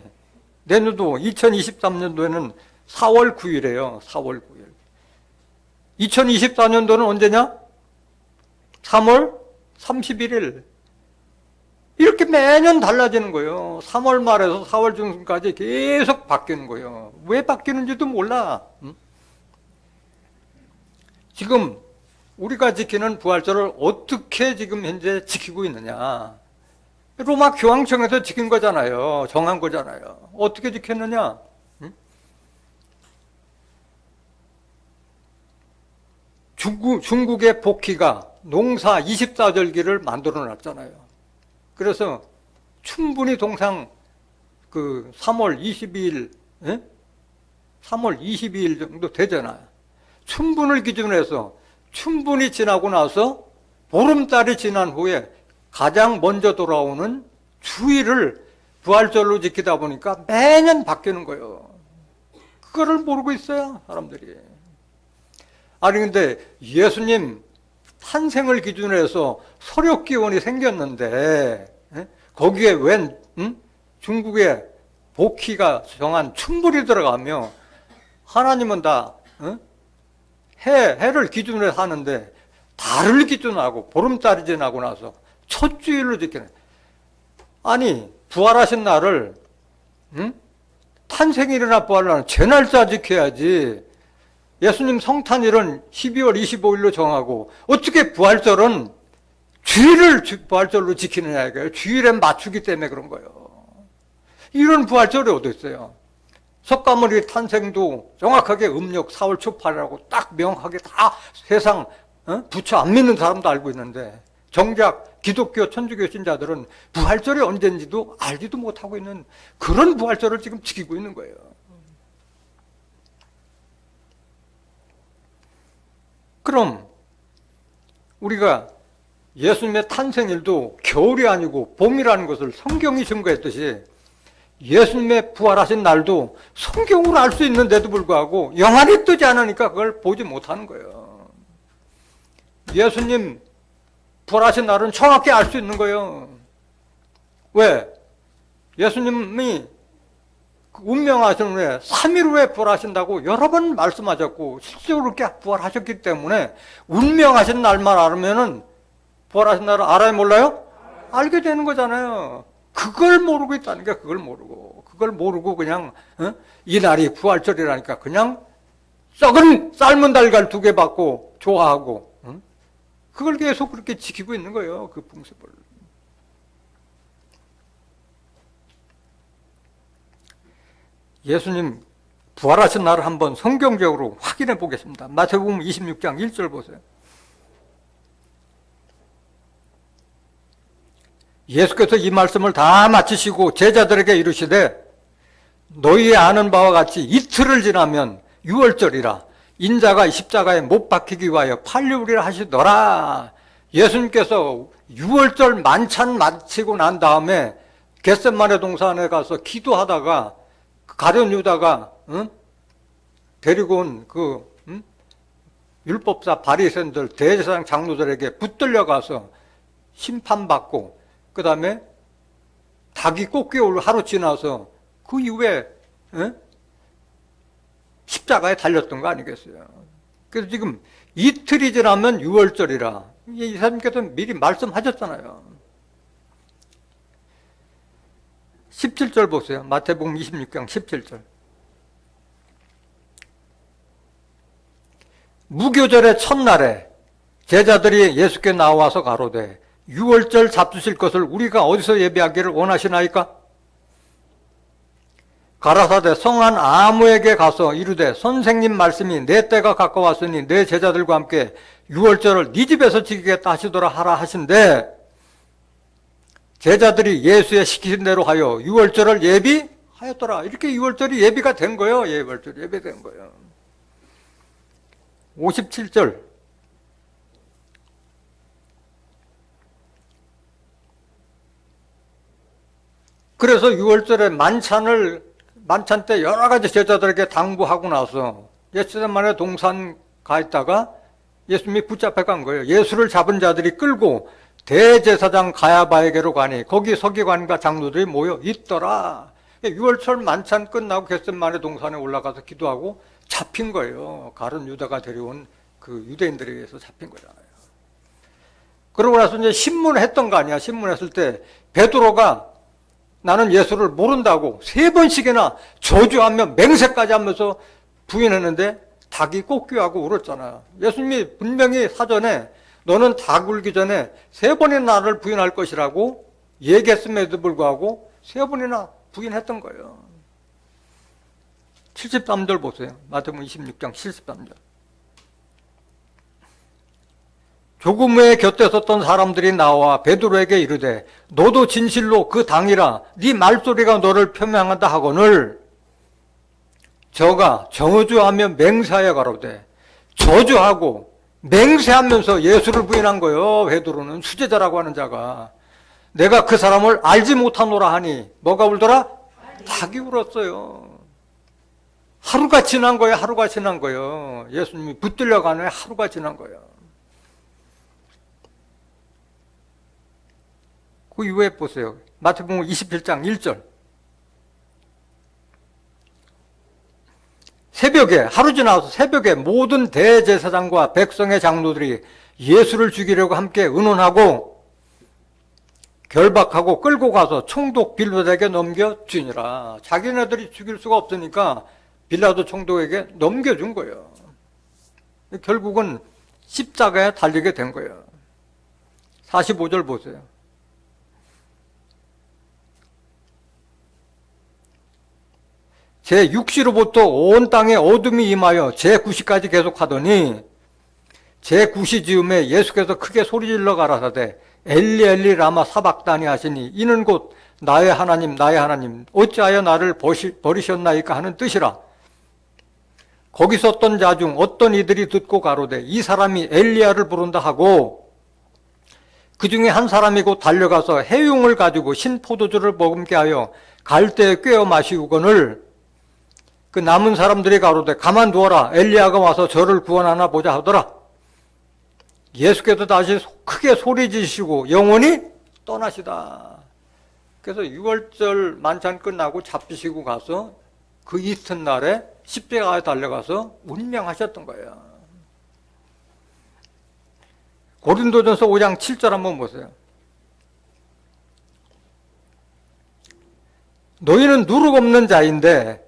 내년도 2023년도에는 4월 9일이에요. 4월 9일. 2024년도는 언제냐? 3월 31일. 이렇게 매년 달라지는 거예요. 3월 말에서 4월 중순까지 계속 바뀌는 거예요. 왜 바뀌는지도 몰라. 지금 우리가 지키는 부활절을 어떻게 지금 현재 지키고 있느냐. 로마 교황청에서 지킨 거잖아요. 정한 거잖아요. 어떻게 지켰느냐. 중국의 복희가 농사 24절기를 만들어 놨잖아요. 그래서 충분히 동상 그 3월 22일, 3월 22일 정도 되잖아요. 춘분을 기준으로 해서 춘분이 지나고 나서 보름달이 지난 후에 가장 먼저 돌아오는 주일을 부활절로 지키다 보니까 매년 바뀌는 거예요. 그거를 모르고 있어요, 사람들이. 아니 근데 예수님 탄생을 기준으로 해서 서력기원이 생겼는데 거기에 웬 중국의 복희가 정한 춘불이 들어가며 하나님은 다 해를 기준으로 해서 하는데 달을 기준으로 하고 보름달이 지나고 나서 첫 주일로 지키는. 아니 부활하신 날을 탄생일이나 부활날은 제 날짜 지켜야지. 예수님 성탄일은 12월 25일로 정하고 어떻게 부활절은 주일을 부활절로 지키느냐 이거예요. 주일에 맞추기 때문에 그런 거예요. 이런 부활절이 어디 있어요? 석가모니 탄생도 정확하게 음력 4월 초 8일이라고 딱 명확하게 다 세상 부처 안 믿는 사람도 알고 있는데 정작 기독교 천주교 신자들은 부활절이 언제인지도 알지도 못하고 있는 그런 부활절을 지금 지키고 있는 거예요. 그럼 우리가 예수님의 탄생일도 겨울이 아니고 봄이라는 것을 성경이 증거했듯이 예수님의 부활하신 날도 성경으로 알 수 있는데도 불구하고 영안이 뜨지 않으니까 그걸 보지 못하는 거예요. 예수님 부활하신 날은 정확히 알 수 있는 거예요. 왜? 예수님이 운명하신 후에 3일 후에 부활하신다고 여러 번 말씀하셨고 실제로 그렇게 부활하셨기 때문에 운명하신 날만 알으면은 부활하신 날을 알아요 몰라요? 알게 되는 거잖아요. 그걸 모르고 있다는 게 그걸 모르고 그냥 이 날이 부활절이라니까 그냥 썩은 삶은 달걀 2개 받고 좋아하고 그걸 계속 그렇게 지키고 있는 거예요. 그 풍습을. 예수님 부활하신 날을 한번 성경적으로 확인해 보겠습니다. 마태복음 26장 1절 보세요. 예수께서 이 말씀을 다 마치시고 제자들에게 이르시되 너희의 아는 바와 같이 이틀을 지나면 유월절이라 인자가 십자가에 못 박히기 위하여 팔리우리라 하시더라. 예수님께서 유월절 만찬 마치고 난 다음에 겟세마네 동산에 가서 기도하다가 가룟 유다가 데리고 온 그 율법사 바리새인들 대제사장 장로들에게 붙들려 가서 심판받고 그 다음에 닭이 꽃게올 하루 지나서 그 이후에 십자가에 달렸던 거 아니겠어요? 그래서 지금 이틀이 지나면 유월절이라 이사님께서 미리 말씀하셨잖아요. 17절 보세요. 마태복음 26장 17절. 무교절의 첫날에 제자들이 예수께 나와서 가로되 유월절 잡수실 것을 우리가 어디서 예비하기를 원하시나이까? 가라사대 성한 아무에게 가서 이르되 선생님 말씀이 내 때가 가까웠으니 내 제자들과 함께 유월절을 네 집에서 지키겠다 하시더라 하라 하신대 제자들이 예수의 시키신 대로 하여 유월절을 예비하였더라. 이렇게 유월절이 예비가 된 거예요. 유월절이 예비된 거예요. 57절. 그래서 유월절에 만찬 때 여러 가지 제자들에게 당부하고 나서 겟세마네 동산 가 있다가 예수님이 붙잡혀 간 거예요. 예수를 잡은 자들이 끌고 대제사장 가야바에게로 가니 거기 서기관과 장로들이 모여 있더라. 유월절 만찬 끝나고 겟세마네 동산에 올라가서 기도하고 잡힌 거예요. 가룟 유다가 데려온 그 유대인들에 의해서 잡힌 거잖아요. 그러고 나서 이제 신문했던 거 아니야. 신문했을 때 베드로가 나는 예수를 모른다고 3번씩이나 저주하며 맹세까지 하면서 부인했는데 닭이 꽃귀하고 울었잖아요. 예수님이 분명히 사전에 너는 닭 울기 전에 3번이나 나를 부인할 것이라고 얘기했음에도 불구하고 3번이나 부인했던 거예요. 73절 보세요. 마태복음 26장 73절. 조금 후에 곁에 섰던 사람들이 나와 베드로에게 이르되 너도 진실로 그 당이라 네 말소리가 너를 표명한다 하거늘 저가 저주하며 맹세하여 가로되 저주하고 맹세하면서 예수를 부인한 거예요. 베드로는 수제자라고 하는 자가. 내가 그 사람을 알지 못하노라 하니 뭐가 울더라? 닭이 울었어요. 하루가 지난 거예요. 하루가 지난 거예요. 예수님이 붙들려 가는 하루가 지난 거예요. 그 이후에 보세요. 마태복음 27장 1절. 새벽에, 하루 지나서 새벽에 모든 대제사장과 백성의 장로들이 예수를 죽이려고 함께 의논하고 결박하고 끌고 가서 총독 빌라도에게 넘겨주니라. 자기네들이 죽일 수가 없으니까 빌라도 총독에게 넘겨준 거예요. 결국은 십자가에 달리게 된 거예요. 45절 보세요. 제6시로부터 온 땅에 어둠이 임하여 제9시까지 계속하더니 제9시 즈음에 예수께서 크게 소리질러 가라사대 엘리 엘리 라마 사박다니 하시니 이는 곧 나의 하나님 나의 하나님 어찌하여 나를 버리셨나이까 하는 뜻이라. 거기 섰던 자 중 어떤 이들이 듣고 가로되 이 사람이 엘리야를 부른다 하고 그 중에 한 사람이 곧 달려가서 해용을 가지고 신포도주를 머금게 하여 갈대에 꿰어 마시우거늘 그 남은 사람들이 가로되 가만두어라 엘리야가 와서 저를 구원하나 보자 하더라. 예수께서 다시 크게 소리지시고 영원히 떠나시다. 그래서 6월절 만찬 끝나고 잡히시고 가서 그 이튿날에 십자가에 달려가서 운명하셨던 거예요. 고린도전서 5장 7절 한번 보세요. 너희는 누룩 없는 자인데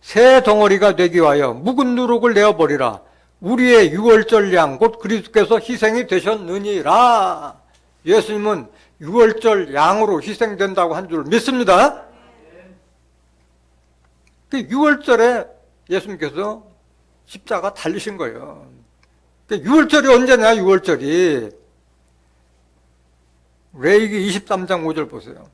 새 덩어리가 되기 위하여 묵은 누룩을 내어버리라. 우리의 유월절 양 곧 그리스도께서 희생이 되셨느니라. 예수님은 유월절 양으로 희생된다고 한 줄 믿습니다. 유월절에 예수님께서 십자가 달리신 거예요. 유월절이 언제냐? 유월절이 레위기 23장 5절 보세요.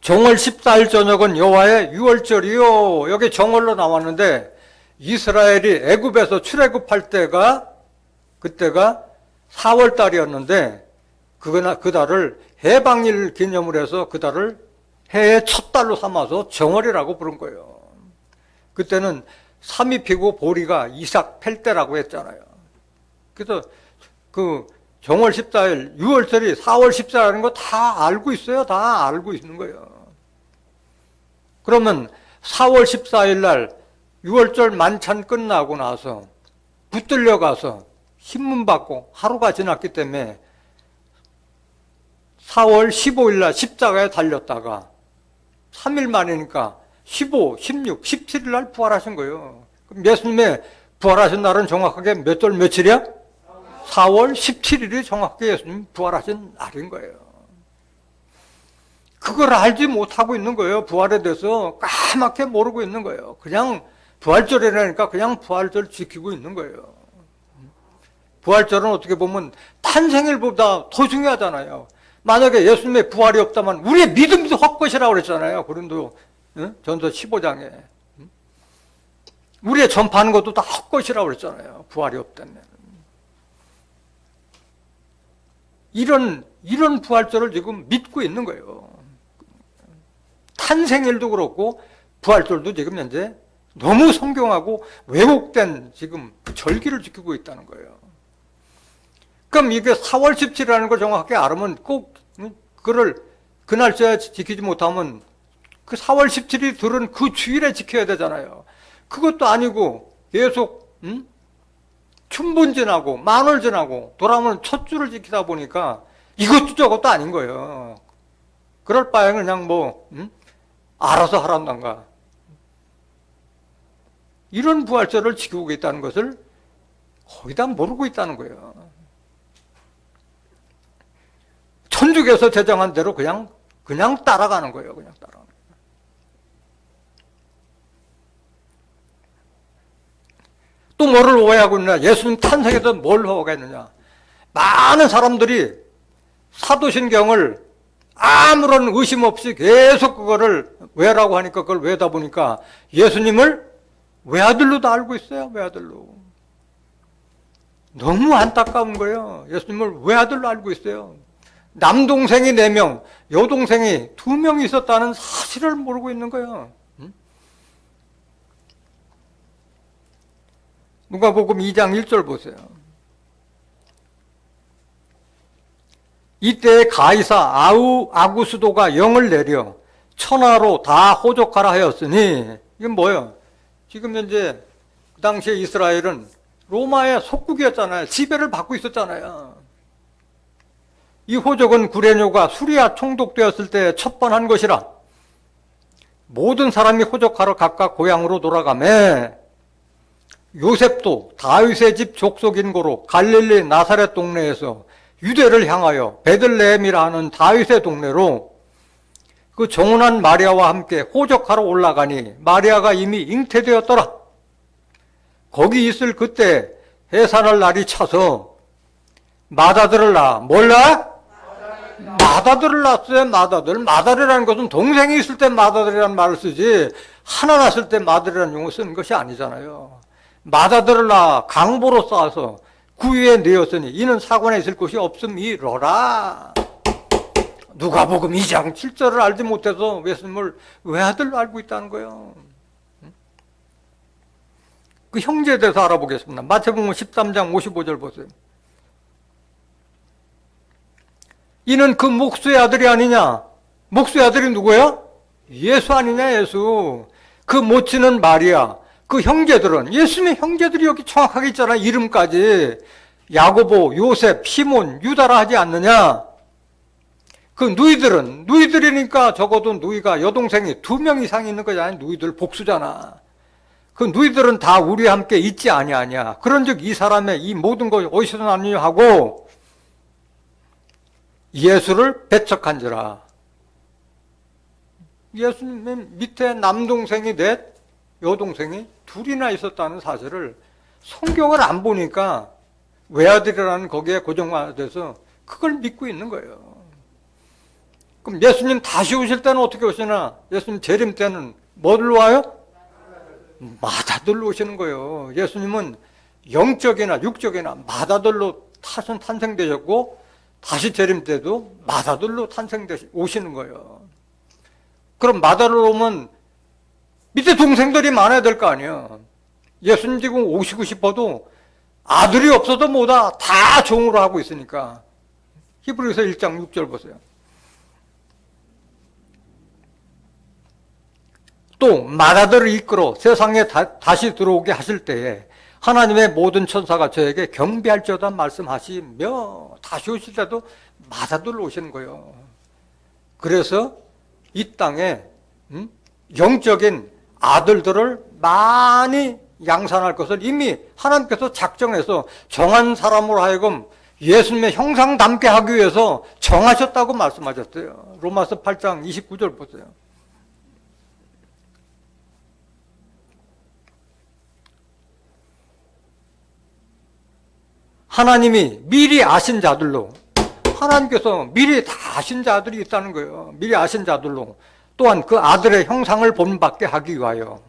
정월 14일 저녁은 여호와의 유월절이요. 여기 정월로 나왔는데 이스라엘이 애굽에서 출애굽할 때가 그때가 4월 달이었는데 그 달을 해방일 기념을 해서 그 달을 해의 첫 달로 삼아서 정월이라고 부른 거예요. 그때는 삼이 피고 보리가 이삭 팰 때라고 했잖아요. 그래서 그 정월 14일, 6월절이 4월 14일이라는 거 다 알고 있어요. 다 알고 있는 거예요. 그러면 4월 14일 날 6월절 만찬 끝나고 나서 붙들려 가서 신문 받고 하루가 지났기 때문에 4월 15일 날 십자가에 달렸다가 3일 만이니까 15, 16, 17일 날 부활하신 거예요. 그럼 예수님의 부활하신 날은 정확하게 몇 절 며칠이야? 4월 17일이 정확하게 예수님 부활하신 날인 거예요. 그걸 알지 못하고 있는 거예요. 부활에 대해서 까맣게 모르고 있는 거예요. 그냥 부활절이라니까 그냥 부활절 지키고 있는 거예요. 부활절은 어떻게 보면 탄생일보다 더 중요하잖아요. 만약에 예수님의 부활이 없다면 우리의 믿음도 헛것이라고 그랬잖아요. 고린도 전서 15장에. 우리의 전파하는 것도 다 헛것이라고 그랬잖아요. 부활이 없다면. 이런 부활절을 지금 믿고 있는 거예요. 탄생일도 그렇고 부활절도 지금 현재 너무 성경하고 왜곡된 지금 절기를 지키고 있다는 거예요. 그럼 이게 4월 17일이라는 걸 정확하게 알으면 꼭 그 날짜에 지키지 못하면 그 4월 17일이 들은 그 주일에 지켜야 되잖아요. 그것도 아니고 계속 춘분 지나고 만월 지나고 돌아오면 첫 주를 지키다 보니까 이것도 저것도 아닌 거예요. 그럴 바에 그냥 알아서 하란단가. 이런 부활절을 지키고 있다는 것을 거의 다 모르고 있다는 거예요. 천주교에서 제정한 대로 그냥 따라가는 거예요. 그냥 따라가는 거예요. 또 뭐를 오해하고 있느냐? 예수님 탄생에서 뭘 오해했느냐? 많은 사람들이 사도신경을 아무런 의심 없이 계속 그거를 왜라고 하니까 그걸 왜다 보니까 예수님을 외아들로도 알고 있어요. 외아들로. 너무 안타까운 거예요. 예수님을 외아들로 알고 있어요. 남동생이 4명, 여동생이 2명 있었다는 사실을 모르고 있는 거예요. 누가복음 2장 1절 보세요. 이때 가이사 아구스도가 영을 내려 천하로 다 호족하라 하였으니, 이건 뭐예요? 지금 현재 그 당시에 이스라엘은 로마의 속국이었잖아요. 지배를 받고 있었잖아요. 이 호족은 구레뇨가 수리아 총독되었을 때 첩번한 것이라 모든 사람이 호족하러 각각 고향으로 돌아가매 요셉도 다윗의 집 족속인 고로 갈릴리 나사렛 동네에서 유대를 향하여 베들레헴이라 하는 다윗의 동네로 그 정혼한 마리아와 함께 호적하러 올라가니 마리아가 이미 잉태되었더라. 거기 있을 그때 해산할 날이 차서 맏아들을 낳아. 뭘 낳아? 맏아들을 낳았어요. 맏아들이라는 것은 동생이 있을 때 맏아들이라는 말을 쓰지 하나 낳았을 때 맏아들이라는 용어 쓰는 것이 아니잖아요. 맏아들을 낳아 강보로 쌓아서 구유에 내었으니 이는 사관에 있을 곳이 없음이로라. 누가복음 2장 7절을 알지 못해서 예수님을 외아들로 알고 있다는 거예요. 그 형제에 대해서 알아보겠습니다. 마태복음 13장 55절 보세요. 이는 그 목수의 아들이 아니냐? 목수의 아들이 누구예요? 예수 아니냐, 예수. 그 모친은 마리아. 그 형제들은, 예수님의 형제들이 여기 정확하게 있잖아요. 이름까지. 야고보, 요셉, 시몬, 유다라 하지 않느냐? 그 누이들이니까 적어도 누이가 여동생이 2명 이상 있는 거잖아요. 누이들 복수잖아. 그 누이들은 다 우리와 함께 있지 아니하냐. 그런즉 이 사람의 이 모든 것이 어디서 나느냐 하고 예수를 배척한지라. 예수님 밑에 남동생이 넷, 여동생이 2이나 있었다는 사실을 성경을 안 보니까 외아들이라는 거기에 고정화돼서 그걸 믿고 있는 거예요. 그럼 예수님 다시 오실 때는 어떻게 오시나? 예수님 재림 때는 뭐들로 와요? 맏아들로 오시는 거예요. 예수님은 영적이나 육적이나 맏아들로 탄생되셨고 다시 재림 때도 맏아들로 오시는 거예요. 그럼 맏아들로 오면 밑에 동생들이 많아야 될 거 아니에요. 예수님 지금 오시고 싶어도 아들이 없어도 뭐다 다 종으로 하고 있으니까. 히브리서 1장 6절 보세요. 또 맏아들을 이끌어 세상에 다시 들어오게 하실 때에 하나님의 모든 천사가 저에게 경배할지어다 말씀하시며 다시 오실 때도 맏아들로 오시는 거예요. 그래서 이 땅에 영적인 아들들을 많이 양산할 것을 이미 하나님께서 작정해서 정한 사람으로 하여금 예수님의 형상 닮게 하기 위해서 정하셨다고 말씀하셨어요. 로마서 8장 29절 보세요. 하나님이 미리 아신 자들로, 하나님께서 미리 다 아신 자들이 있다는 거예요. 미리 아신 자들로 또한 그 아들의 형상을 본받게 하기 위하여.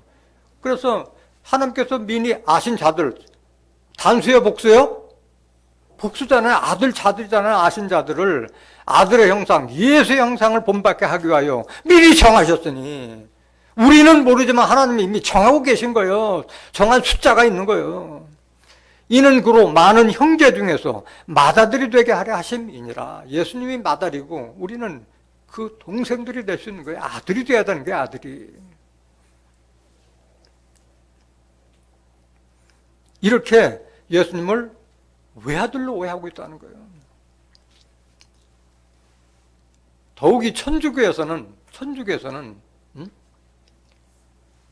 그래서 하나님께서 미리 아신 자들, 단수예요, 복수예요? 복수잖아요. 아들 자들이잖아요. 아신 자들을 아들의 형상, 예수의 형상을 본받게 하기 위하여 미리 정하셨으니 우리는 모르지만 하나님이 이미 정하고 계신 거예요. 정한 숫자가 있는 거예요. 이는 그로 많은 형제 중에서 맏아들이 되게 하려 하심이니라. 예수님이 맏아들이고 우리는 그 동생들이 될 수 있는 거예요. 아들이 돼야 되는 거예요. 아들이. 이렇게 예수님을 외아들로 오해하고 있다는 거예요. 더욱이 천주교에서는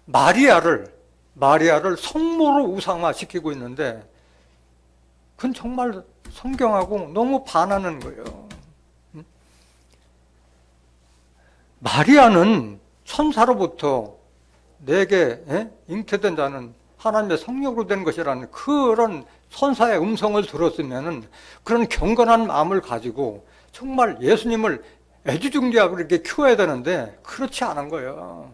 마리아를 성모로 우상화시키고 있는데 그건 정말 성경하고 너무 반하는 거예요. 마리아는 천사로부터 내게 잉태된 자는 하나님의 성령으로 된 것이라는 그런 선사의 음성을 들었으면 그런 경건한 마음을 가지고 정말 예수님을 애지중지하고 이렇게 키워야 되는데 그렇지 않은 거예요.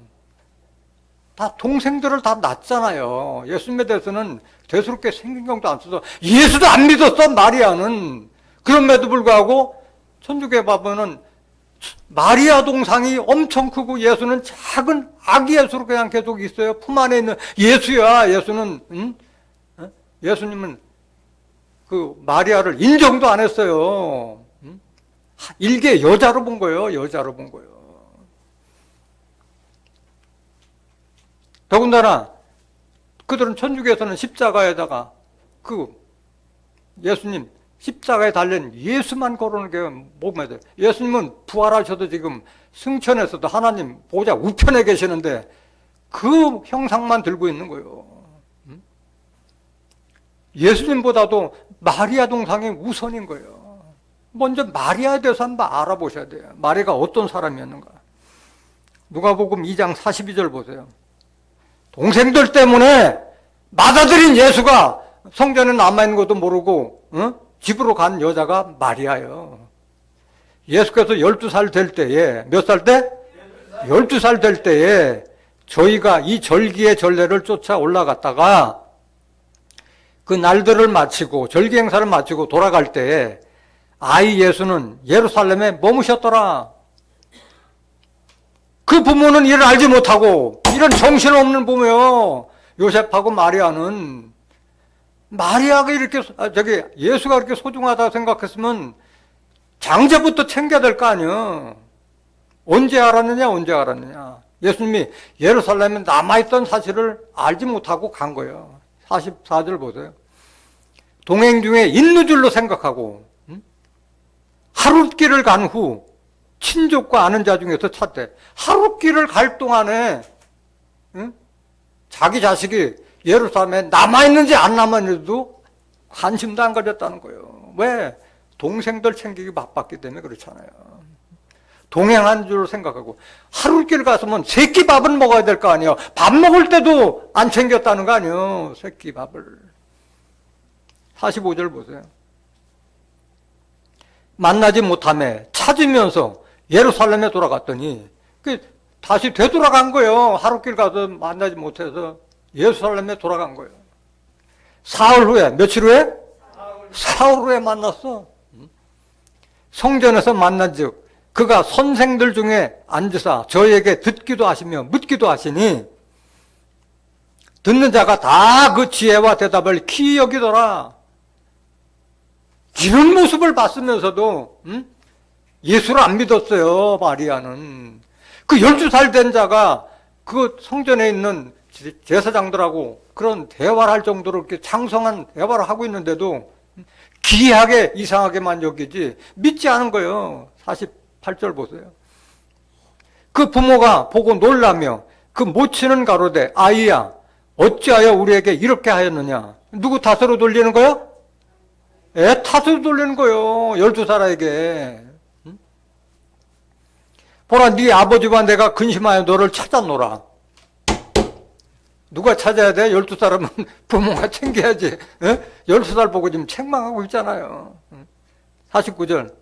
다 동생들을 다 낳잖아요. 예수님에 대해서는 대수롭게 신경도 안 써서 예수도 안 믿었어, 마리아는. 그럼에도 불구하고 천주교에 보면은 마리아 동상이 엄청 크고 예수는 작은 아기 예수로 그냥 계속 있어요. 품 안에 있는 예수야. 예수는 응? 예수님은 그 마리아를 인정도 안 했어요. 응? 일개 여자로 본 거예요. 여자로 본 거예요. 더군다나 그들은 천주교에서는 십자가에다가 그 예수님 십자가에 달린 예수만 거론하는 게 목매야 돼요. 예수님은 부활하셔도 지금 승천에서도 하나님 보좌 우편에 계시는데 그 형상만 들고 있는 거예요. 예수님보다도 마리아 동상이 우선인 거예요. 먼저 마리아에 대해서 한번 알아보셔야 돼요. 마리아가 어떤 사람이었는가. 누가복음 2장 42절 보세요. 동생들 때문에 맞아들인 예수가 성전에 남아있는 것도 모르고 집으로 간 여자가 마리아예요. 예수께서 12살 될 때에, 몇 살 때? 12살 될 때에 저희가 이 절기의 전례를 쫓아 올라갔다가 그 날들을 마치고 절기 행사를 마치고 돌아갈 때에 아이 예수는 예루살렘에 머무셨더라. 그 부모는 이를 알지 못하고 이런 정신없는 부모요. 요셉하고 마리아는 마리아가 이렇게 예수가 그렇게 소중하다고 생각했으면 장제부터 챙겨야 될 거 아니에요. 언제 알았느냐. 예수님이 예루살렘에 남아있던 사실을 알지 못하고 간 거예요. 44절 보세요. 동행 중에 있는 줄로 생각하고 하룻길을 간 후 친족과 아는 자 중에서 찾되 하룻길을 갈 동안에 자기 자식이 예루살렘에 남아있는지 안 남아있는지도 관심도 안 가졌다는 거예요. 왜? 동생들 챙기기 바빴기 때문에 그렇잖아요. 동행한 줄 생각하고 하룻길 갔으면 새끼 밥은 먹어야 될 거 아니에요. 밥 먹을 때도 안 챙겼다는 거 아니에요. 새끼 밥을. 45절 보세요. 만나지 못하며 찾으면서 예루살렘에 돌아갔더니 다시 되돌아간 거예요. 하룻길 가서 만나지 못해서 예루살렘에 돌아간 거예요. 사흘 후에, 며칠 후에? 사흘 후에 만났어. 성전에서 만난 즉 그가 선생들 중에 앉으사 저에게 듣기도 하시며 묻기도 하시니 듣는 자가 다 그 지혜와 대답을 기이 여기더라. 이런 모습을 봤으면서도 예수를 안 믿었어요. 마리아는. 그 12살 된 자가 그 성전에 있는 제사장들하고 그런 대화를 할 정도로 이렇게 장성한 대화를 하고 있는데도 기이하게 이상하게만 여기지 믿지 않은 거예요. 48절 보세요. 그 부모가 보고 놀라며 그 모친은 가로되 아이야 어찌하여 우리에게 이렇게 하였느냐. 누구 탓으로 돌리는 거예요? 애 탓으로 돌리는 거예요. 12살에게. 보라 네 아버지와 내가 근심하여 너를 찾아노라. 누가 찾아야 돼? 12살이면 부모가 챙겨야지. 12살 보고 지금 책망하고 있잖아요. 49절.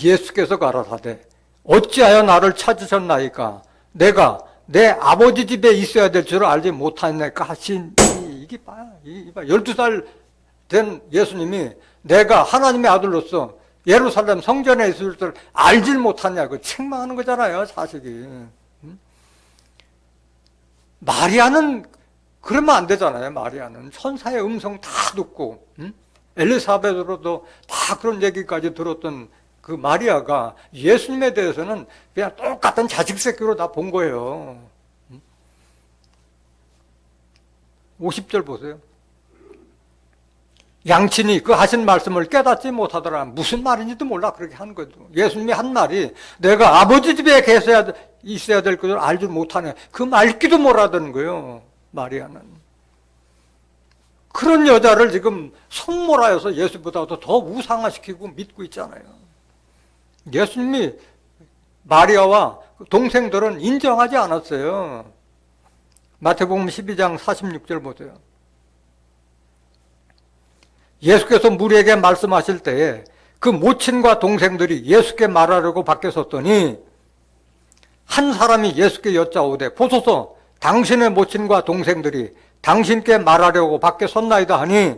예수께서 가라사대 어찌하여 나를 찾으셨나이까? 내가 내 아버지 집에 있어야 될 줄 알지 못하니까 하시니. 이게 봐. 12살 된 예수님이 내가 하나님의 아들로서 예루살렘 성전에 있을 줄 알질 못하냐고 책망하는 거잖아요. 자식이. 마리아는 그러면 안 되잖아요. 마리아는 천사의 음성 다 듣고 엘리사벳으로도 다 그런 얘기까지 들었던 그 마리아가 예수님에 대해서는 그냥 똑같은 자식 새끼로 다 본 거예요. 50절 보세요. 양친이 그 하신 말씀을 깨닫지 못하더라. 무슨 말인지도 몰라 그렇게 한 거죠. 예수님이 한 말이 내가 아버지 집에 있어야 될 것을 알지 못하네. 그 말귀도 몰라듣는 거예요. 마리아는. 그런 여자를 지금 성모라여서 예수보다도 더 우상화시키고 믿고 있잖아요. 예수님이 마리아와 동생들은 인정하지 않았어요. 마태복음 12장 46절 보세요. 예수께서 무리에게 말씀하실 때에 그 모친과 동생들이 예수께 말하려고 밖에 섰더니 한 사람이 예수께 여짜오되 보소서 당신의 모친과 동생들이 당신께 말하려고 밖에 섰나이다 하니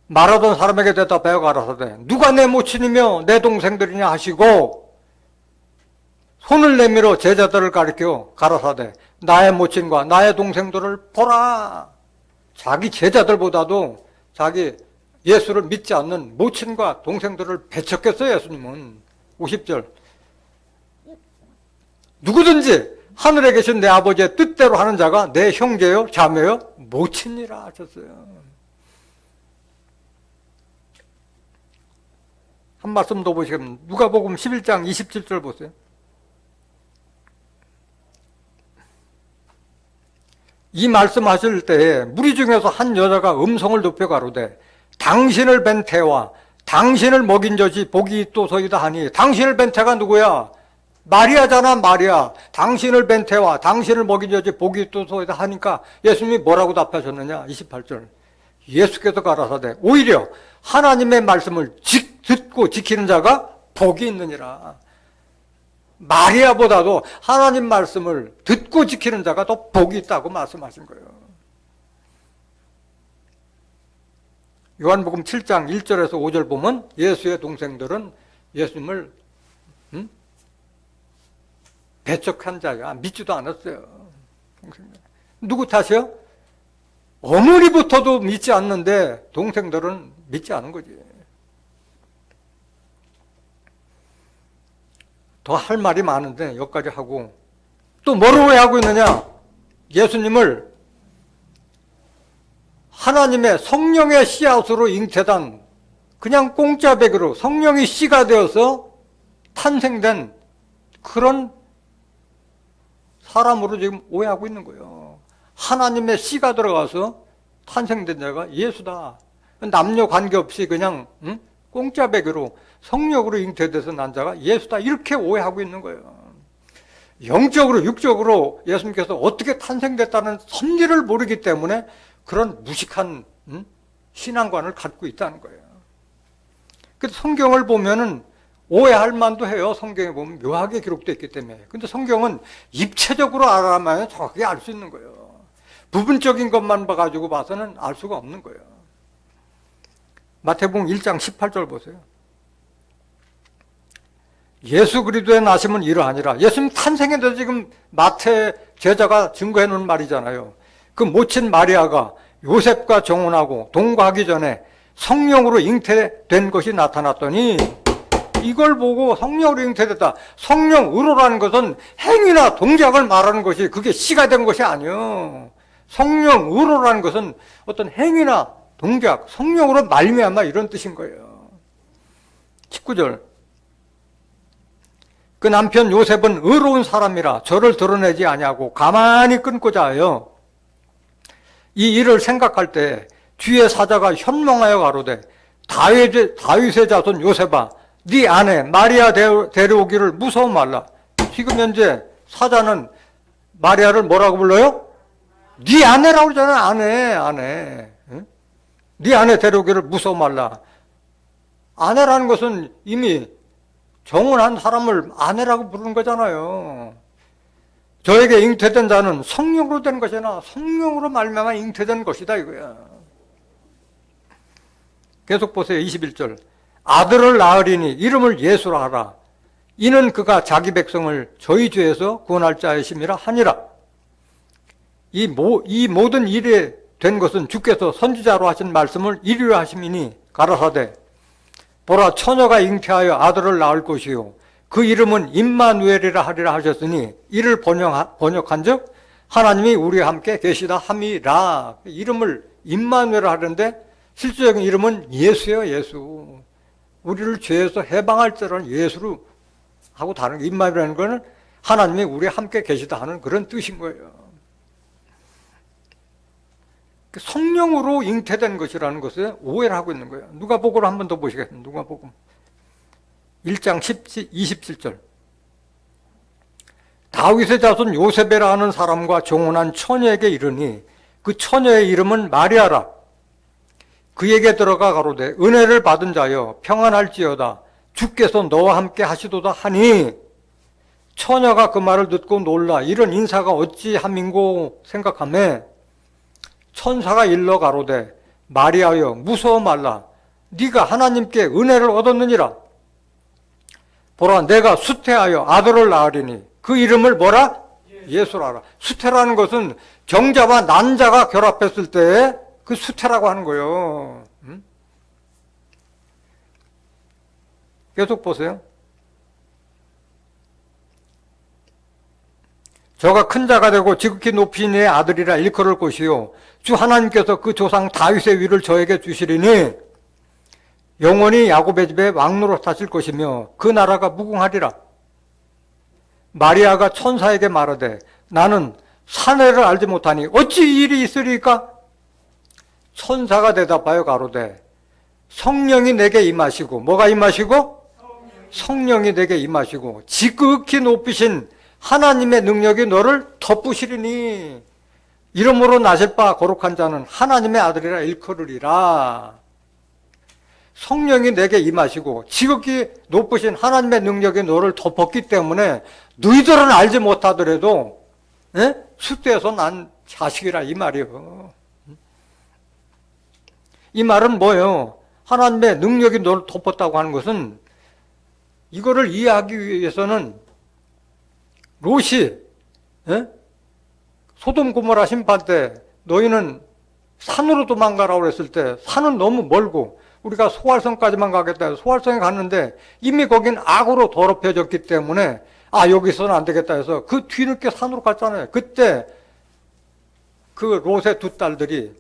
말하던 사람에게 대답하여 가라사대 누가 내 모친이며 내 동생들이냐 하시고 손을 내밀어 제자들을 가리켜 가라사대 나의 모친과 나의 동생들을 보라. 자기 제자들보다도 자기 예수를 믿지 않는 모친과 동생들을 배척했어요. 예수님은 50절 누구든지 하늘에 계신 내 아버지의 뜻대로 하는 자가 내 형제요 자매요 모친이라 하셨어요. 한 말씀 더 보시겠습니다. 누가복음 11장 27절 보세요. 이 말씀하실 때에 무리 중에서 한 여자가 음성을 높여 가로되 당신을 뵌 태와 당신을 먹인 젖이 복이 있도소이다 하니 당신을 뵌 태가 누구야? 마리아잖아. 마리아. 당신을 뵌 태와 당신을 먹인 젖이 복이 있도소이다 하니까 예수님이 뭐라고 답하셨느냐? 28절 예수께서 가라사대 오히려 하나님의 말씀을 듣고 지키는 자가 복이 있느니라. 마리아보다도 하나님 말씀을 듣고 지키는 자가 더 복이 있다고 말씀하신 거예요. 요한복음 7장 1절에서 5절 보면 예수의 동생들은 예수님을 배척한 자야. 믿지도 않았어요. 누구 탓이요? 어머니부터도 믿지 않는데 동생들은 믿지 않은 거지. 더 할 말이 많은데 여기까지 하고 또 뭐로 오해하고 있느냐? 예수님을 하나님의 성령의 씨앗으로 잉태된 그냥 공짜백으로 성령이 씨가 되어서 탄생된 그런 사람으로 지금 오해하고 있는 거예요. 하나님의 씨가 들어가서 탄생된 자가 예수다. 남녀 관계없이 그냥 공짜백으로 성령으로 잉태돼서 난 자가 예수다. 이렇게 오해하고 있는 거예요. 영적으로 육적으로 예수님께서 어떻게 탄생됐다는 섭리를 모르기 때문에 그런 무식한 신앙관을 갖고 있다는 거예요. 그래서 성경을 보면은 오해할 만도 해요. 성경에 보면 묘하게 기록되어 있기 때문에. 근데 성경은 입체적으로 알아야만 정확하게 알 수 있는 거예요. 부분적인 것만 가지고 봐서는 알 수가 없는 거예요. 마태복음 1장 18절 보세요. 예수 그리스도의 나심은 이러하니라. 예수님 탄생에 대해서 지금 마태 제자가 증거해 놓은 말이잖아요. 그 모친 마리아가 요셉과 정혼하고 동거하기 전에 성령으로 잉태된 것이 나타났더니 이걸 보고 성령으로 잉태됐다. 성령으로라는 것은 행위나 동작을 말하는 것이 그게 씨가 된 것이 아니에요. 성령으로라는 것은 어떤 행위나 동작, 성령으로 말미암아 이런 뜻인 거예요. 19절 그 남편 요셉은 의로운 사람이라 저를 드러내지 아니하고 가만히 끊고자 하여 이 일을 생각할 때 뒤에 사자가 현몽하여 가로되 다윗의 자손 요셉아 네 아내 마리아 데려오기를 무서워 말라. 지금 현재 사자는 마리아를 뭐라고 불러요? 네 아내라고 그러잖아. 아내. 응? 네 아내 데려오기를 무서워 말라. 아내라는 것은 이미 정혼한 사람을 아내라고 부르는 거잖아요. 저에게 잉태된 자는 성령으로 된 것이나 성령으로 말미암아 잉태된 것이다 이거야. 계속 보세요. 21절 아들을 낳으리니 이름을 예수라 하라. 이는 그가 자기 백성을 저희 죄에서 구원할 자이심이라 하니라. 이 모든 일이 된 것은 주께서 선지자로 하신 말씀을 이루려 하심이니 가라사대 보라 처녀가 잉태하여 아들을 낳을 것이요 그 이름은 임마누엘이라 하리라 하셨으니 이를 번역한즉 하나님이 우리와 함께 계시다 함이라. 이름을 임마누엘 하는데 실질적인 이름은 예수예요. 예수. 우리를 죄에서 해방할 자라는 예수로 하고 다른 임마누엘이라는 것은 하나님이 우리와 함께 계시다 하는 그런 뜻인 거예요. 성령으로 잉태된 것이라는 것에 오해를 하고 있는 거예요. 누가복음을 한 번 더 보시겠습니다. 누가복음 1장 27절 다윗의 자손 요셉이라 하는 사람과 정혼한 처녀에게 이르니 그 처녀의 이름은 마리아라. 그에게 들어가 가로되 은혜를 받은 자여 평안할지어다 주께서 너와 함께 하시도다 하니 처녀가 그 말을 듣고 놀라 이런 인사가 어찌함인고 생각하며 천사가 일러 가로되 마리아여 무서워 말라 네가 하나님께 은혜를 얻었느니라. 보라 내가 수태하여 아들을 낳으리니 그 이름을 뭐라? 예수라라. 수태라는 것은 정자와 난자가 결합했을 때 그 수태라고 하는 거예요. 계속 보세요. 저가 큰 자가 되고 지극히 높이 내 아들이라 일컬을 것이요 주 하나님께서 그 조상 다윗의 위를 저에게 주시리니 영원히 야곱의 집에 왕노로 사실 것이며 그 나라가 무궁하리라. 마리아가 천사에게 말하되 나는 사내를 알지 못하니 어찌 이 일이 있으리까? 천사가 대답하여 가로되 성령이 내게 임하시고 뭐가 임하시고? 성령이 내게 임하시고 지극히 높이신 하나님의 능력이 너를 덮으시리니 이름으로 나실 바 거룩한 자는 하나님의 아들이라 일컬으리라. 성령이 내게 임하시고 지극히 높으신 하나님의 능력이 너를 덮었기 때문에 너희들은 알지 못하더라도 수태에서 난 자식이라 이 말이에요. 이 말은 뭐예요? 하나님의 능력이 너를 덮었다고 하는 것은 이거를 이해하기 위해서는 롯이 소돔 고모라 심판 때 너희는 산으로 도망가라고 그랬을 때 산은 너무 멀고 우리가 소활성까지만 가겠다 해서 소활성에 갔는데 이미 거긴 악으로 더럽혀졌기 때문에 여기서는 안 되겠다 해서 그 뒤늦게 산으로 갔잖아요. 그때 그 롯의 두 딸들이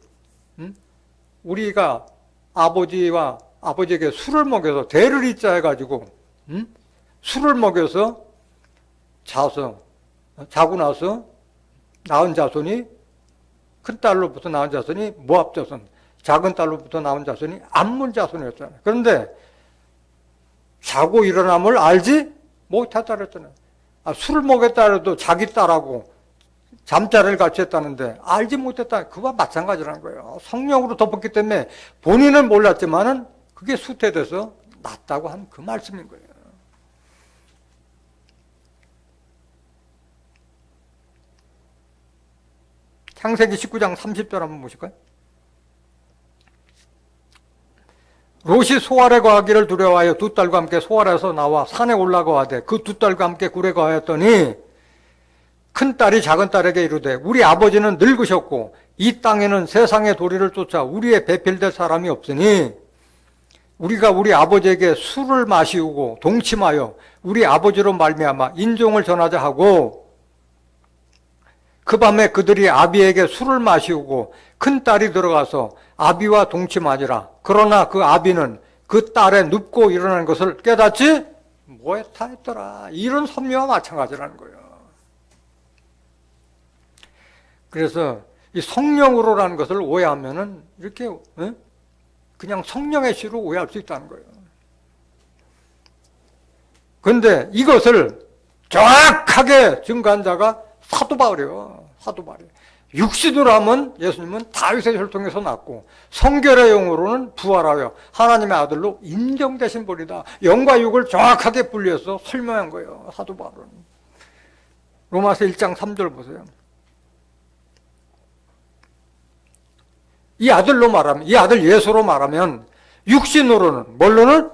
우리가 아버지에게 술을 먹여서 대를 잇자 해가지고 술을 먹여서 자고 나서 낳은 자손이 큰 딸로부터 낳은 자손이 모압 자손, 작은 딸로부터 낳은 자손이 암몬 자손이었잖아요. 그런데 자고 일어남을 알지 못했다 그랬잖아요. 술을 먹였다 해도 자기 딸하고 잠자리를 같이 했다는데 알지 못했다. 그와 마찬가지라는 거예요. 성령으로 덮었기 때문에 본인은 몰랐지만은 그게 수태돼서 낫다고 한 그 말씀인 거예요. 창세기 19장 30절 한번 보실까요? 롯이 소알에 거하기를 두려워하여 두 딸과 함께 소알에서 나와 산에 올라가되 그 두 딸과 함께 굴에 거하였더니 큰 딸이 작은 딸에게 이르되 우리 아버지는 늙으셨고 이 땅에는 세상의 도리를 쫓아 우리의 배필될 사람이 없으니 우리가 우리 아버지에게 술을 마시우고 동침하여 우리 아버지로 말미암아 인종을 전하자 하고 그 밤에 그들이 아비에게 술을 마시우고 큰 딸이 들어가서 아비와 동침하니라. 그러나 그 아비는 그 딸의 눕고 일어나는 것을 깨닫지 못하였더라. 이런 선미와 마찬가지라는 거예요. 그래서 이 성령으로라는 것을 오해하면은 이렇게 그냥 성령의 시로 오해할 수 있다는 거예요. 그런데 이것을 정확하게 증거한 자가 사도 바울이에요. 사도 바울이에요. 육신으로 하면 예수님은 다윗의 혈통에서 났고 성결의 영으로는 부활하여 하나님의 아들로 인정되신 분이다. 영과 육을 정확하게 분리해서 설명한 거예요. 사도 바울은. 로마서 1장 3절 보세요. 이 아들로 말하면, 이 아들 예수로 말하면 육신으로는, 뭘로는?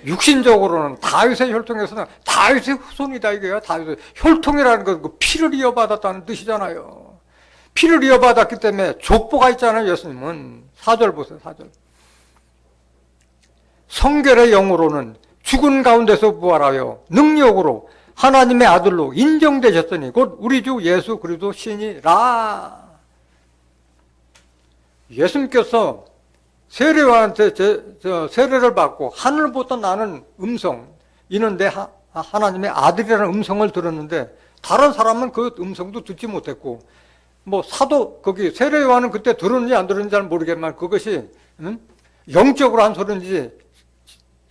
육신적으로는 다윗의 혈통에서는 다윗의 후손이다 이거예요. 다윗의 혈통이라는 건 그 피를 이어받았다는 뜻이잖아요. 피를 이어받았기 때문에 족보가 있잖아요. 예수님은 4절 보세요. 4절. 성결의 영으로는 죽은 가운데서 부활하여 능력으로 하나님의 아들로 인정되셨으니 곧 우리 주 예수 그리스도 신이라. 예수님께서 세례요한한테 세례를 받고 하늘부터 나는 음성, 이는 내 하나님의 아들이라는 음성을 들었는데 다른 사람은 그 음성도 듣지 못했고 사도 거기 세례요한은 그때 들었는지 안 들었는지 잘 모르겠지만 그것이 영적으로 한 소리인지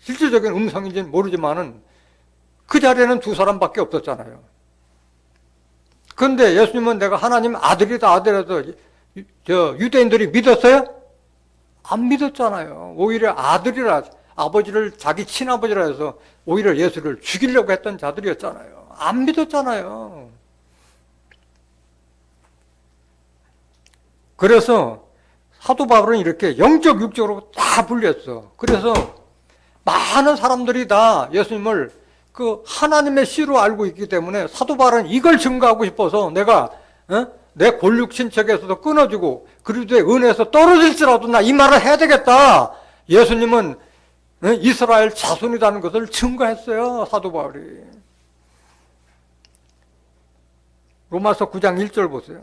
실질적인 음성인지는 모르지만은 그 자리에는 두 사람밖에 없었잖아요. 그런데 예수님은 내가 하나님 아들이다 아들이다 유대인들이 믿었어요? 안 믿었잖아요. 오히려 아들이라 아버지를 자기 친아버지라 해서 오히려 예수를 죽이려고 했던 자들이었잖아요. 안 믿었잖아요. 그래서 사도 바울은 이렇게 영적, 육적으로 다 분리했어. 그래서 많은 사람들이 다 예수님을 그 하나님의 씨로 알고 있기 때문에 사도 바울은 이걸 증거하고 싶어서 내가 내 골육 친척에서도 끊어지고 그리스도의 은혜에서 떨어질지라도 나 이 말을 해야 되겠다. 예수님은 이스라엘 자손이라는 것을 증거했어요. 사도 바울이. 로마서 9장 1절 보세요.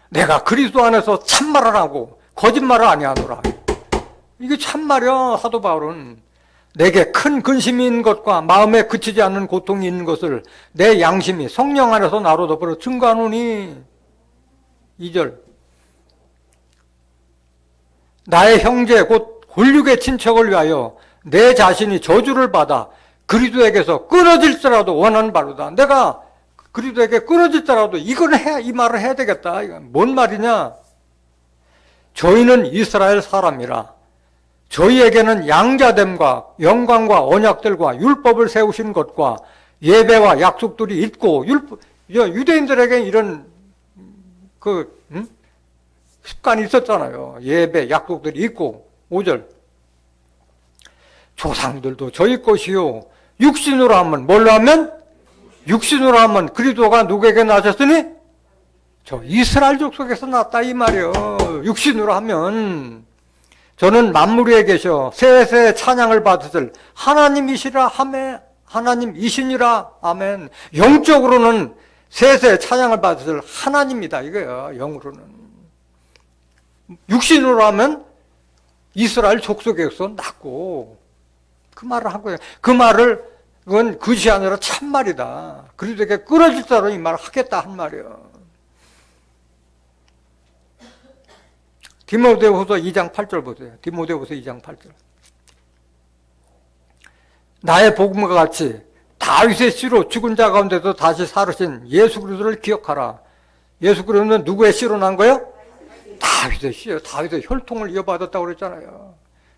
내가 그리스도 안에서 참말을 하고 거짓말을 아니하노라. 이게 참말이야. 사도 바울은 내게 큰 근심이 있는 것과 마음에 그치지 않는 고통이 있는 것을 내 양심이 성령 안에서 나로 더불어 증거하노니. 2절 나의 형제 곧 골육의 친척을 위하여 내 자신이 저주를 받아 그리스도에게서 끊어질지라도 원하는 바로다. 내가 그리스도에게 끊어질지라도 이걸 이 말을 해야 되겠다. 이건 뭔 말이냐? 저희는 이스라엘 사람이라 저희에게는 양자됨과 영광과 언약들과 율법을 세우신 것과 예배와 약속들이 있고 유대인들에게 이런 습관이 있었잖아요. 예배, 약속들이 있고. 5절 조상들도 저희 것이요 육신으로 하면 뭘로 하면? 육신으로 하면 그리스도가 누구에게 나셨으니? 저 이스라엘 족속에서 났다 이 말이요. 육신으로 하면 저는 만물 위에 계셔 세세 찬양을 받으실 하나님이시라 하매 하나님이시니라 아멘. 영적으로는 세세 찬양을 받으실 하나님이다 이거예요. 영으로는. 육신으로 하면 이스라엘 족속에서 났고 그 말을 한 거예요. 그 말을 그건 그것이 아니라 참말이다. 그리스도에게 끊어질 자로 이 말을 하겠다 한 말이에요. 디모데후서 2장 8절 보세요. 디모데후서 2장 8절. 나의 복음과 같이 다윗의 씨로 죽은 자 가운데서 다시 살으신 예수 그리스도를 기억하라. 예수 그리스도는 누구의 씨로 난 거예요? 다윗의 씨예요. 다윗의 혈통을 이어받았다고 그랬잖아요.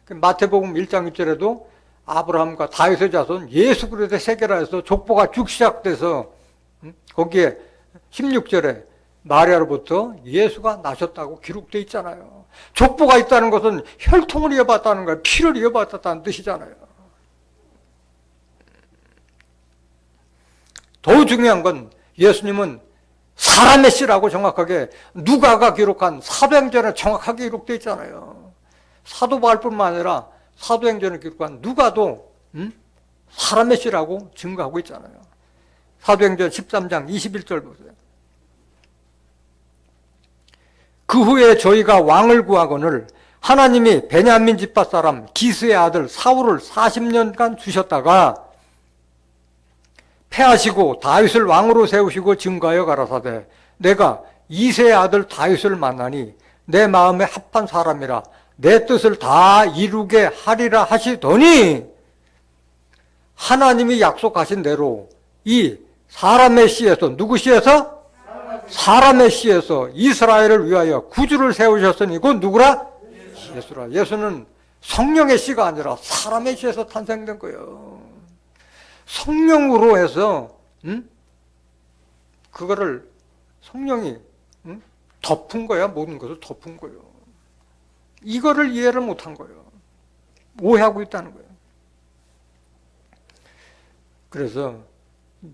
마태복음 1장 1절에도 아브라함과 다윗의 자손 예수 그리스도의 세계라 해서 족보가 쭉 시작돼서 거기에 16절에 마리아로부터 예수가 나셨다고 기록되어 있잖아요. 족보가 있다는 것은 혈통을 이어받았다는 거예요. 피를 이어받았다는 뜻이잖아요. 더 중요한 건 예수님은 사람의 씨라고 정확하게 누가가 기록한 사도행전에 정확하게 기록되어 있잖아요. 사도 바울뿐만 아니라 사도행전을 기록한 누가도 사람의 씨라고 증거하고 있잖아요. 사도행전 13장 21절 보세요. 그 후에 저희가 왕을 구하거늘 하나님이 베냐민 집파 사람 기스의 아들 사울을 40년간 주셨다가 패하시고 다윗을 왕으로 세우시고 증거하여 가라사대 내가 이새의 아들 다윗을 만나니 내 마음에 합한 사람이라 내 뜻을 다 이루게 하리라 하시더니 하나님이 약속하신 대로 이 사람의 씨에서 누구 씨에서? 사람의 씨에서 이스라엘을 위하여 구주를 세우셨으니 이건 누구라? 예수라. 예수는 성령의 씨가 아니라 사람의 씨에서 탄생된 거예요. 성령으로 해서 그거를 성령이 덮은 거야. 모든 것을 덮은 거예요. 이거를 이해를 못한 거예요. 오해하고 있다는 거예요. 그래서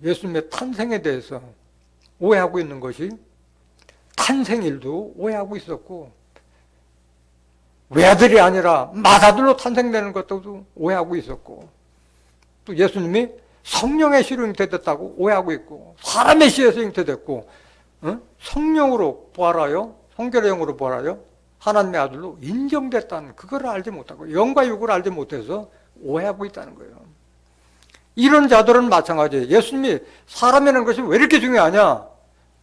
예수님의 탄생에 대해서 오해하고 있는 것이 탄생일도 오해하고 있었고 외아들이 아니라 맏아들로 탄생되는 것도 오해하고 있었고 또 예수님이 성령의 씨로 잉태됐다고 오해하고 있고 사람의 씨에서 잉태됐고 성령으로 부활하여 성결의 영으로 부활하여 하나님의 아들로 인정됐다는 그걸 알지 못하고 영과 육을 알지 못해서 오해하고 있다는 거예요. 이런 자들은 마찬가지예요. 예수님이 사람이라는 것이 왜 이렇게 중요하냐?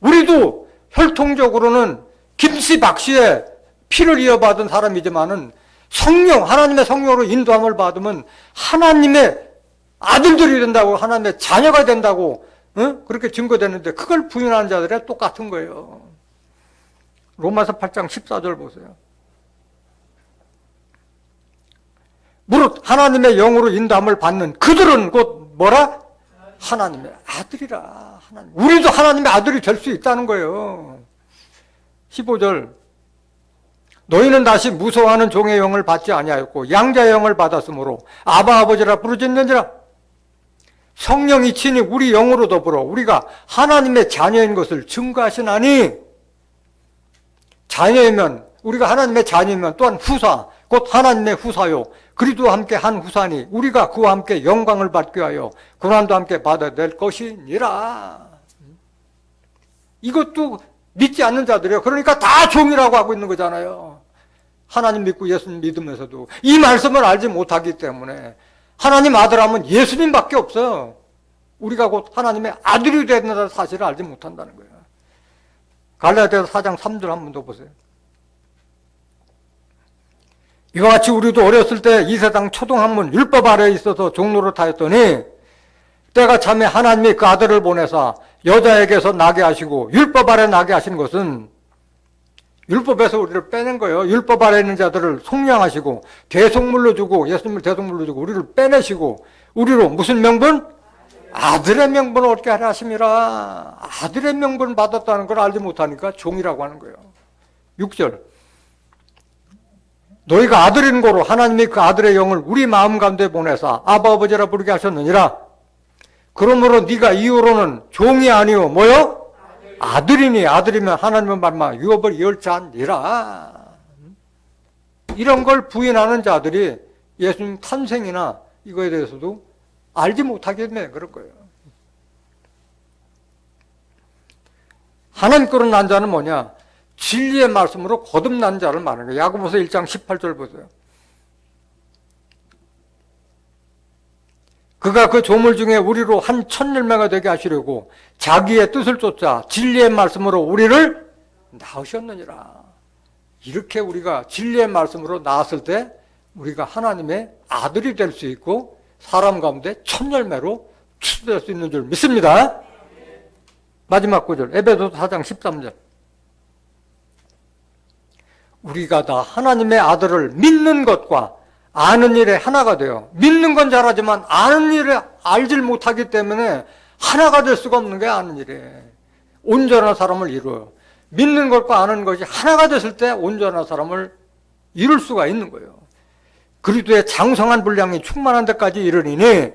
우리도 혈통적으로는 김씨 박씨의 피를 이어받은 사람이지만은 성령, 하나님의 성령으로 인도함을 받으면 하나님의 아들들이 된다고, 하나님의 자녀가 된다고, 그렇게 증거되는데 그걸 부인하는 자들이 똑같은 거예요. 로마서 8장 14절 보세요. 무릇 하나님의 영으로 인도함을 받는 그들은 곧 뭐라? 하나님의 아들이라. 우리도 하나님의 아들이 될 수 있다는 거예요. 15절 너희는 다시 무서워하는 종의 영을 받지 아니하였고 양자의 영을 받았으므로 아바 아버지라 부르짖는지라. 성령이 친히 우리 영으로 더불어 우리가 하나님의 자녀인 것을 증거하시나니, 자녀이면 우리가 하나님의 자녀이면 또한 후사 곧 하나님의 후사요 그리스도와 함께 한 후사니 우리가 그와 함께 영광을 받기 위하여 고난도 함께 받아야 될 것이니라. 이것도 믿지 않는 자들이에요. 그러니까 다 종이라고 하고 있는 거잖아요. 하나님 믿고 예수님 믿으면서도 이 말씀을 알지 못하기 때문에 하나님 아들하면 예수님밖에 없어요. 우리가 곧 하나님의 아들이 된다는 사실을 알지 못한다는 거예요. 갈라디아서 4장 3절 한 번 더 보세요. 이와 같이 우리도 어렸을 때 이 세상 초등학문 율법 아래에 있어서 종노릇하였더니 때가 참에 하나님이 그 아들을 보내사 여자에게서 나게 하시고 율법 아래 나게 하신 것은 율법에서 우리를 빼낸 거예요. 율법 아래 있는 자들을 속량하시고 대속물로 주고, 예수님을 대속물로 주고 우리를 빼내시고 우리로 무슨 명분? 아들의 명분을 얻게 하려 하심이라. 아들의 명분을 받았다는 걸 알지 못하니까 종이라고 하는 거예요. 6절 너희가 아들인 고로 하나님이 그 아들의 영을 우리 마음 가운데 보내사 아바 아버지라 부르게 하셨느니라. 그러므로 네가 이후로는 종이 아니오 뭐요? 아들이니 아들이면 하나님의 말만 유업을 이을 자니라. 이런 걸 부인하는 자들이 예수님 탄생이나 이거에 대해서도 알지 못하기 때문에 그럴 거예요. 하나님께로 난 자는 뭐냐? 진리의 말씀으로 거듭난 자를 말하는 거예요. 야고보서 1장 18절 보세요. 그가 그 조물 중에 우리로 한 천열매가 되게 하시려고 자기의 뜻을 쫓아 진리의 말씀으로 우리를 낳으셨느니라. 이렇게 우리가 진리의 말씀으로 낳았을 때 우리가 하나님의 아들이 될 수 있고 사람 가운데 천열매로 추수될 수 있는 줄 믿습니다. 마지막 구절 에베소서 4장 13절 우리가 다 하나님의 아들을 믿는 것과 아는 일에 하나가 돼요. 믿는 건 잘하지만 아는 일을 알질 못하기 때문에 하나가 될 수가 없는 게 아는 일이에요. 온전한 사람을 이루어요. 믿는 것과 아는 것이 하나가 됐을 때 온전한 사람을 이룰 수가 있는 거예요. 그리스도의 장성한 분량이 충만한 데까지 이르리니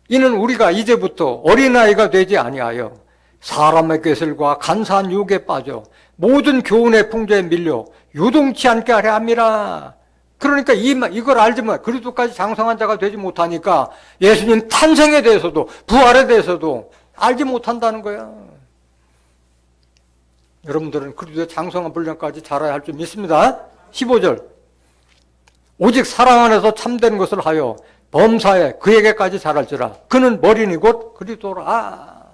이는 우리가 이제부터 어린아이가 되지 아니하여 사람의 꾀슬과 간사한 유혹에 빠져 모든 교훈의 풍조에 밀려 요동치 않게 하려 함이라. 그러니까 이걸 알지만 그리스도까지 장성한 자가 되지 못하니까 예수님 탄생에 대해서도 부활에 대해서도 알지 못한다는 거야. 여러분들은 그리스도의 장성한 분량까지 자라야 할 줄 믿습니다. 15절 오직 사랑 안에서 참된 것을 하여 범사에 그에게까지 자랄지라. 그는 머리니 곧 그리스도라.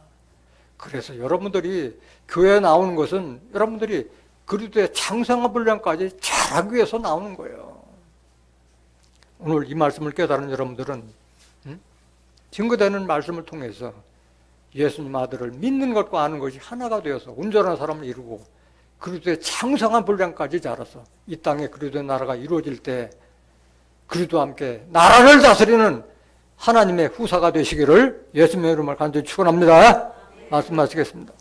그래서 여러분들이 교회에 나오는 것은 여러분들이 그리스도의 장성한 분량까지 자라기 위해서 나오는 거예요. 오늘 이 말씀을 깨달은 여러분들은 증거되는 말씀을 통해서 예수님 아들을 믿는 것과 아는 것이 하나가 되어서 온전한 사람을 이루고 그리스도의 장성한 분량까지 자라서 이 땅에 그리스도의 나라가 이루어질 때 그리스도와 함께 나라를 다스리는 하나님의 후사가 되시기를 예수님의 이름을 간절히 축원합니다. 말씀 마치겠습니다.